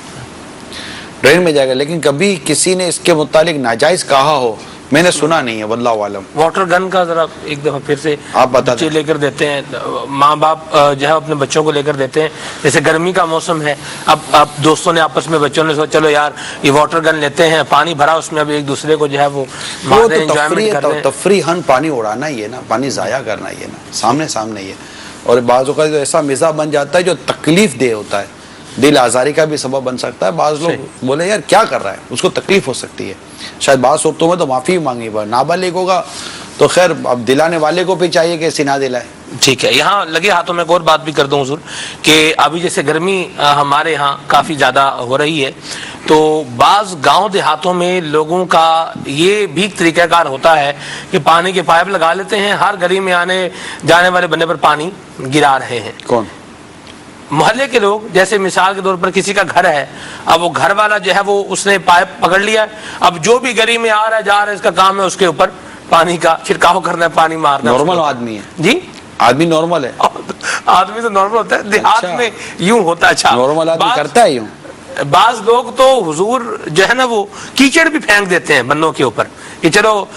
ڈرین میں جائے گا. لیکن کبھی کسی نے اس کے متعلق ناجائز کہا ہو میں نے سنا نہیں ہے، واللہ عالم. واٹر گن کا ذرا ایک دفعہ پھر سے آپ بتا بچے لے کر دیتے ہیں، ماں باپ جو ہے اپنے بچوں کو لے کر دیتے ہیں. جیسے گرمی کا موسم ہے، اب دوستوں نے آپس میں بچوں نے سوچا چلو یار یہ واٹر گن لیتے ہیں، پانی بھرا اس میں، اب ایک دوسرے کو جو ہے وہ تفریحاً پانی اڑانا ہی ہے نا، پانی ضائع کرنا ہی ہے نا، سامنے ہی ہے. اور بعض اوقات تو ایسا مزاح بن جاتا ہے جو تکلیف دہ ہوتا ہے، دل آزاری کا بھی سبب بن سکتا ہے. بعض لوگ بولے یار کیا کر رہا ہے، اس کو تکلیف ہو سکتی ہے. شاید بعض صورتوں میں تو معافی مانگنی پڑے. نابالغ ہوگا تو خیر اب دلانے والے کو بھی چاہیے کہ اسے نہ دلائے. ٹھیک ہے. یہاں لگے ہاتھوں میں ایک اور بات بھی کر دوں حضور کہ ابھی جیسے گرمی ہمارے ہاں کافی زیادہ ہو رہی ہے، تو بعض گاؤں دیہاتوں میں لوگوں کا یہ بھی طریقہ کار ہوتا ہے کہ پانی کے پائپ لگا لیتے ہیں، ہر گلی میں آنے جانے والے بندے پر پانی گرا رہے ہیں. کون؟ محلے کے لوگ. جیسے مثال کے طور پر کسی کا گھر ہے، اب وہ گھر والا جو ہے وہ اس نے پائپ پکڑ لیا، اب جو بھی گلی میں آ رہا ہے جا رہا ہے اس کا کام ہے اس کے اوپر پانی کا چھڑکاؤ کرنا ہے، پانی مارنا. نارمل آدمی ہے جی، آدمی نارمل ہے، آدمی تو نارمل ہوتا ہے، دیہات میں یوں ہوتا ہے. اچھا نارمل آدمی کرتا ہے یوں. بعض لوگ تو حضور جو ہے نا وہ کیچڑ بھی پھینک دیتے ہیں بندوں کے اوپر کہ چلو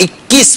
21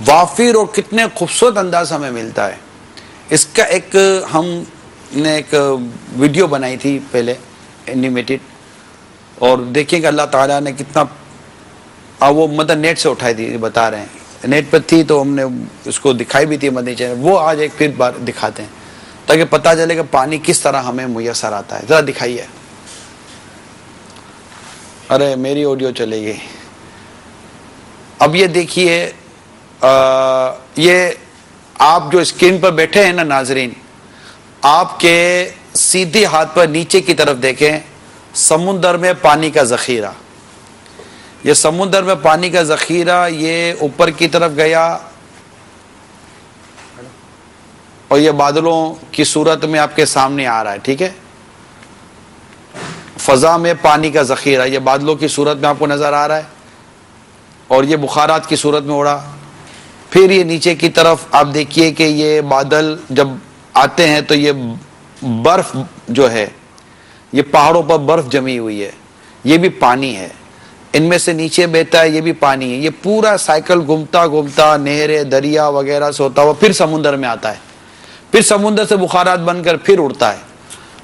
وافر اور کتنے خوبصورت انداز ہمیں ملتا ہے. اس کا ایک ہم نے ایک ویڈیو بنائی تھی پہلے اینیمیٹڈ, اور دیکھیں کہ اللہ تعالیٰ نے کتنا, وہ مطلب نیٹ سے اٹھائی تھی, بتا رہے ہیں نیٹ پہ تھی تو ہم نے اس کو دکھائی بھی تھی مدنی چینل, وہ آج ایک پھر بار دکھاتے ہیں تاکہ پتہ چلے کہ پانی کس طرح ہمیں میسر آتا ہے. ذرا دکھائیے. ارے میری آڈیو چلے گئی. اب یہ دیکھیے, یہ آپ جو اسکرین پر بیٹھے ہیں نا ناظرین, آپ کے سیدھے ہاتھ پر نیچے کی طرف دیکھیں, سمندر میں پانی کا ذخیرہ. یہ سمندر میں پانی کا ذخیرہ یہ اوپر کی طرف گیا اور یہ بادلوں کی صورت میں آپ کے سامنے آ رہا ہے. ٹھیک ہے, فضا میں پانی کا ذخیرہ یہ بادلوں کی صورت میں آپ کو نظر آ رہا ہے, اور یہ بخارات کی صورت میں اڑا. پھر یہ نیچے کی طرف آپ دیکھیے کہ یہ بادل جب آتے ہیں تو یہ برف جو ہے, یہ پہاڑوں پر برف جمی ہوئی ہے, یہ بھی پانی ہے. ان میں سے نیچے بہتا ہے, یہ بھی پانی ہے. یہ پورا سائیکل گھومتا گھومتا نہریں دریا وغیرہ سے ہوتا ہوا پھر سمندر میں آتا ہے, پھر سمندر سے بخارات بن کر پھر اڑتا ہے,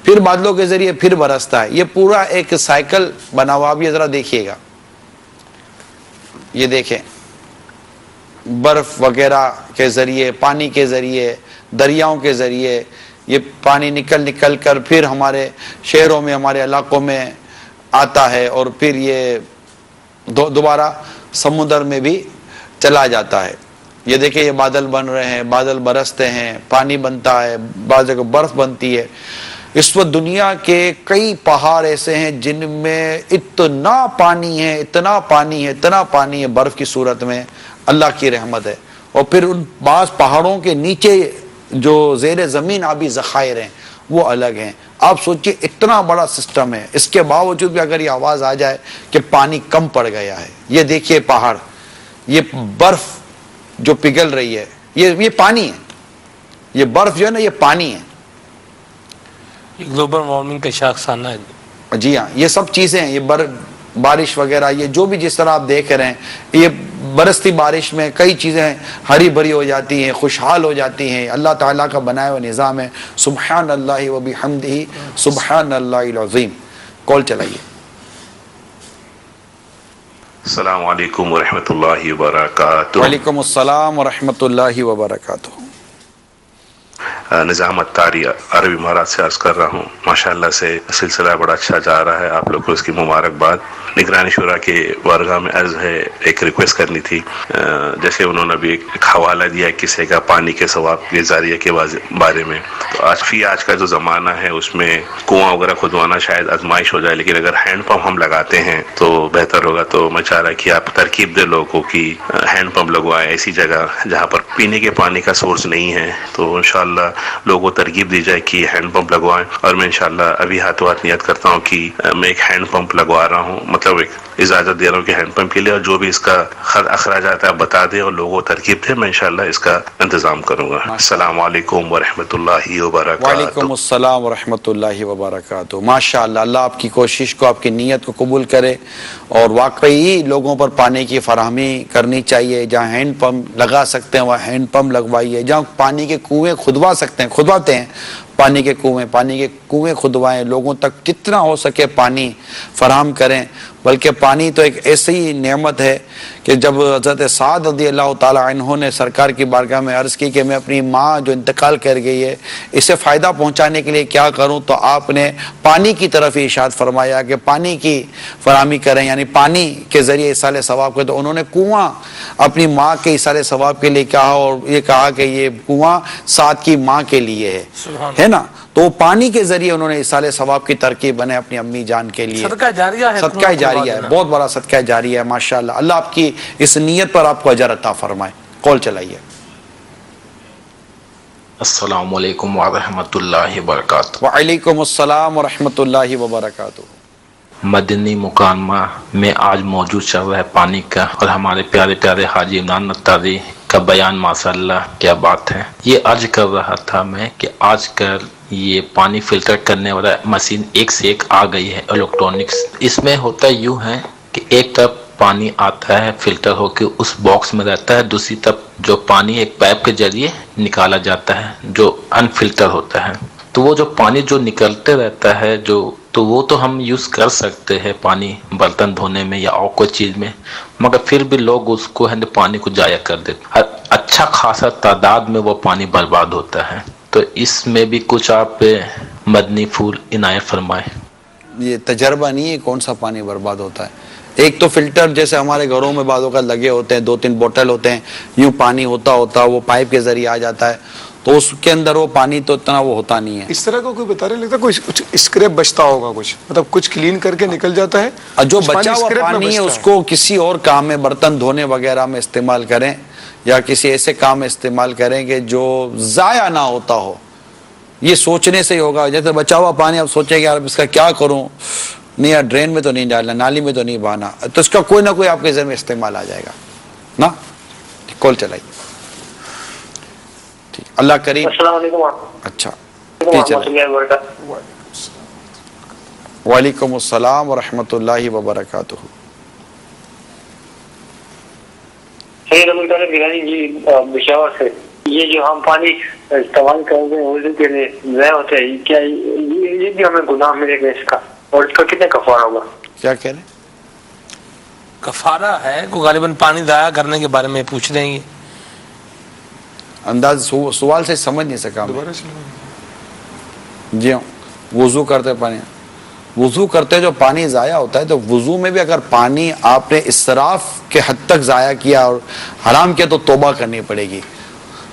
پھر بادلوں کے ذریعے پھر برستا ہے. یہ پورا ایک سائیکل بنا ہوا. اب یہ ذرا دیکھیے گا, یہ دیکھیں برف وغیرہ کے ذریعے, پانی کے ذریعے, دریاؤں کے ذریعے یہ پانی نکل کر پھر ہمارے شہروں میں, ہمارے علاقوں میں آتا ہے, اور پھر یہ دوبارہ سمندر میں بھی چلا جاتا ہے. یہ دیکھیں یہ بادل بن رہے ہیں, بادل برستے ہیں, پانی بنتا ہے, بعض جگہ برف بنتی ہے. اس وقت دنیا کے کئی پہاڑ ایسے ہیں جن میں اتنا پانی ہے, اتنا پانی ہے, اتنا پانی ہے برف کی صورت میں. اللہ کی رحمت ہے. اور پھر ان بعض پہاڑوں کے نیچے جو زیر زمین آبی ذخائر ہیں وہ الگ ہیں. آپ سوچئے اتنا بڑا سسٹم ہے, اس کے باوجود بھی اگر یہ آواز آ جائے کہ پانی کم پڑ گیا ہے. یہ دیکھیے پہاڑ, یہ برف جو پگھل رہی ہے, یہ پانی ہے. یہ برف جو ہے نا یہ پانی ہے. گلوبل وارمنگ کا شاخسانہ ہے. جی ہاں, یہ سب چیزیں ہیں, یہ بارش وغیرہ, یہ جو بھی جس طرح آپ دیکھ رہے ہیں, یہ برستی بارش میں کئی چیزیں ہری بھری ہو جاتی ہیں, خوشحال ہو جاتی ہیں. اللہ تعالیٰ کا بنایا ہوا نظام ہے. سبحان اللہ و بحمدہ سبحان اللہ العظیم. کال چلائیے. السلام علیکم ورحمۃ اللہ وبرکاتہ. وعلیکم السلام ورحمۃ اللہ وبرکاتہ. نظام اتاری عرب امارات سے عرض کر رہا ہوں. ماشاءاللہ سے سلسلہ بڑا اچھا جا رہا ہے, آپ لوگ کو اس کی مبارکباد. نگرانی شورا کے بارگاہ میں عرض ہے, ایک ریکویسٹ کرنی تھی. جیسے انہوں نے بھی ایک حوالہ دیا کسی کا پانی کے ثواب کے ذریعے کے بارے میں, تو آج کا جو زمانہ ہے اس میں کنواں وغیرہ کھدوانا شاید آزمائش ہو جائے, لیکن اگر ہینڈ پمپ ہم لگاتے ہیں تو بہتر ہوگا. تو میں چاہ رہا کہ آپ ترکیب دے لوگوں کی ہینڈ پمپ لگوائیں ایسی جگہ جہاں پر پینے کے پانی کا سورس نہیں ہے. تو انشاءاللہ لوگوں کو ترغیب دی جائے کہ ہینڈ پمپ لگوائیں. اور میں انشاءاللہ ابھی ہاتھوں ہاتھ نیت کرتا ہوں کہ میں ایک ہینڈ پمپ لگوا رہا ہوں, مطلب ایک اجازت دے رہا ہوں کہ ہینڈ پمپ کے لیے, اور جو بھی اس کا اخراجات ہے آپ بتا دیں اور لوگوں کو ترغیب دیں. میں انشاءاللہ اس کا انتظام کروں گا. السلام علیکم ورحمۃ اللہ وبرکاتہ. وعلیکم السلام ورحمۃ اللہ وبرکاتہ. ماشاءاللہ, اللہ آپ کی کوشش کو, آپ کی نیت کو قبول کرے. اور واقعی لوگوں پر پانی کی فراہمی کرنی چاہیے. جہاں ہینڈ پمپ لگا سکتے ہیں وہاں ہینڈ پمپ لگوائیے. جہاں پانی کے کنویں کھدوا سکتے ہیں کھدواتے ہیں, پانی کے کنویں کھدوائیں. لوگوں تک جتنا ہو سکے پانی فراہم کریں. بلکہ پانی تو ایک ایسی نعمت ہے کہ جب حضرت سعد رضی اللہ تعالیٰ عنہ نے سرکار کی بارگاہ میں عرض کی کہ میں اپنی ماں جو انتقال کر گئی ہے اسے فائدہ پہنچانے کے لیے کیا کروں, تو آپ نے پانی کی طرف ارشاد فرمایا کہ پانی کی فراہمی کریں, یعنی پانی کے ذریعے ایصال ثواب کریں. تو انہوں نے کنواں اپنی ماں کے ایصال ثواب کے لیے کہا, اور یہ کہا کہ یہ کنواں سعد کی ماں کے لیے ہے نا. تو پانی کے ذریعے انہوں نے ایصال ثواب کی ترکیب بنے اپنی امی جان کے لیے. صدقہ جاریہ ہے, صدقہ جاریہ ہے, بہت بڑا صدقہ جاریہ ہے. ماشاءاللہ, اللہ آپ کی اس نیت پر آپ کو اجر عطا فرمائے. کال چلائیے. السلام علیکم ورحمۃ اللہ وبرکاتہ. وعلیکم السلام ورحمۃ اللہ وبرکاتہ. مدنی مکالمہ میں آج موجود چل رہا ہے پانی کا, اور ہمارے پیارے پیارے حاجی عمران اتاری کا بیان ماشاءاللہ کیا بات ہے. یہ عرض کر رہا تھا میں کہ آج کل یہ پانی فلٹر کرنے والا مشین ایک سے ایک آ گئی ہے, الیکٹرانکس. اس میں ہوتا یوں ہے کہ ایک طرف پانی آتا ہے فلٹر ہو کے اس باکس میں رہتا ہے، دوسری طرف جو پانی ایک پائپ کے ذریعے نکالا جاتا ہے جو انفلٹر ہوتا ہے. تو وہ جو پانی جو نکلتے رہتا ہے تو وہ تو ہم یوز کر سکتے ہیں پانی برتن دھونے میں یا اور کوئی چیز میں، مگر پھر بھی لوگ اس کو ہے پانی کو ضائع کر دیتے، اچھا خاصا تعداد میں وہ پانی برباد ہوتا ہے. تو اس میں بھی کچھ آپ مدنی پھول عنایت فرمائیں. یہ تجربہ نہیں ہے کون سا پانی برباد ہوتا ہے. ایک تو فلٹر جیسے ہمارے گھروں میں بعض اوقات لگے ہوتے ہیں، 2-3 بوتل ہوتے ہیں، یوں پانی ہوتا وہ پائپ کے ذریعے آ جاتا ہے، تو اس کے اندر وہ پانی تو اتنا وہ ہوتا نہیں ہے. اس طرح کا کوئی بتا رہے لگتا ہے کچھ اسکریپ بچتا ہوگا، مطلب کچھ کلین کر کے نکل جاتا ہے، جو بچا ہوا پانی ہے اس کو کسی اور کام میں برتن دھونے وغیرہ میں استعمال کریں، یا کسی ایسے کام میں استعمال کریں کہ جو ضائع نہ ہوتا ہو. یہ سوچنے سے ہی ہوگا. جیسے بچا ہوا پانی آپ سوچیں کہ یار اس کا کیا کروں، نہیں یار ڈرین میں تو نہیں ڈالنا، نالی میں تو نہیں بہانا، تو اس کا کوئی نہ کوئی آپ کے ذہن میں استعمال آ جائے گا نا. کال چلائیے. ٹھیک، اللہ کریم. السلام علیکم. اچھا وعلیکم السلام ورحمۃ اللہ وبرکاتہ. جی پشاور سے، یہ جو ہم پانی استعمال کرتے ہیں وضو کے لیے ضائع ہوتا ہے، کیا یہ بھی ہمیں گناہ ملے گا اس کا، اور اس کا کتنا کفارہ ہوگا؟ کیا کہہ رہے ہیں؟ کفارہ ہے کو غالباً پانی ضائع کرنے کے بارے میں پوچھ رہے ہیں. انداز سوال سے سمجھ نہیں سکا میں. جی ہاں، وضو کرتے جو پانی ضائع ہوتا ہے، تو وضو میں بھی اگر پانی آپ نے اسراف کے حد تک ضائع کیا اور حرام کیا تو توبہ کرنی پڑے گی.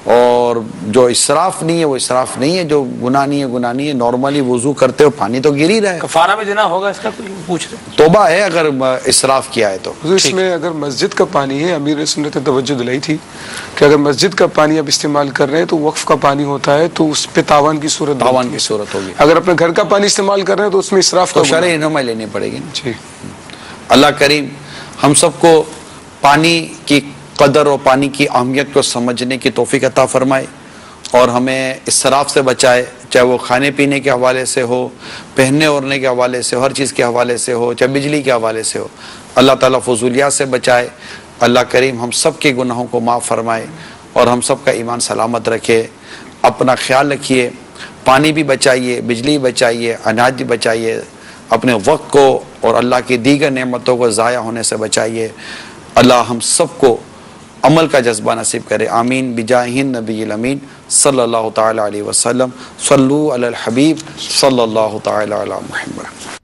اور جو اسراف نہیں ہے وہ اسراف نہیں ہے، جو گناہ نہیں ہے. نارملی وضو کرتے ہو پانی تو گر ہی رہا ہے. کفارہ میں دینا ہوگا اس کا کوئی پوچھ رہے؟ توبہ ہے اگر اسراف کیا ہے تو. اس میں اگر مسجد کا پانی ہے، امیر سنت نے توجہ دلائی تھی کہ اگر مسجد کا پانی آپ استعمال کر رہے ہیں تو وقف کا پانی ہوتا ہے، تو اس پہ تاوان کی صورت ہوگی. اگر اپنے گھر کا پانی استعمال کر رہے ہیں تو اس میں اسراف تو شرعی رہنمائی لینی پڑے گی. جی. اللہ کریم ہم سب کو پانی کی قدر اور پانی کی اہمیت کو سمجھنے کی توفیق عطا فرمائے، اور ہمیں اسراف سے بچائے، چاہے وہ کھانے پینے کے حوالے سے ہو، پہننے اوڑھنے کے حوالے سے ہو، ہر چیز کے حوالے سے ہو، چاہے بجلی کے حوالے سے ہو. اللہ تعالیٰ فضولیات سے بچائے. اللہ کریم ہم سب کے گناہوں کو معاف فرمائے اور ہم سب کا ایمان سلامت رکھے. اپنا خیال رکھیے، پانی بھی بچائیے، بجلی بچائیے، اناج بھی بچائیے، اپنے وقت کو اور اللہ کی دیگر نعمتوں کو ضائع ہونے سے بچائیے. اللہ ہم سب کو عمل کا جذبہ نصیب کرے. آمین بجاہ نبی الامین صلی اللہ تعالی علیہ وسلم. صلو علی الحبیب صلی اللہ تعالی علی محمد.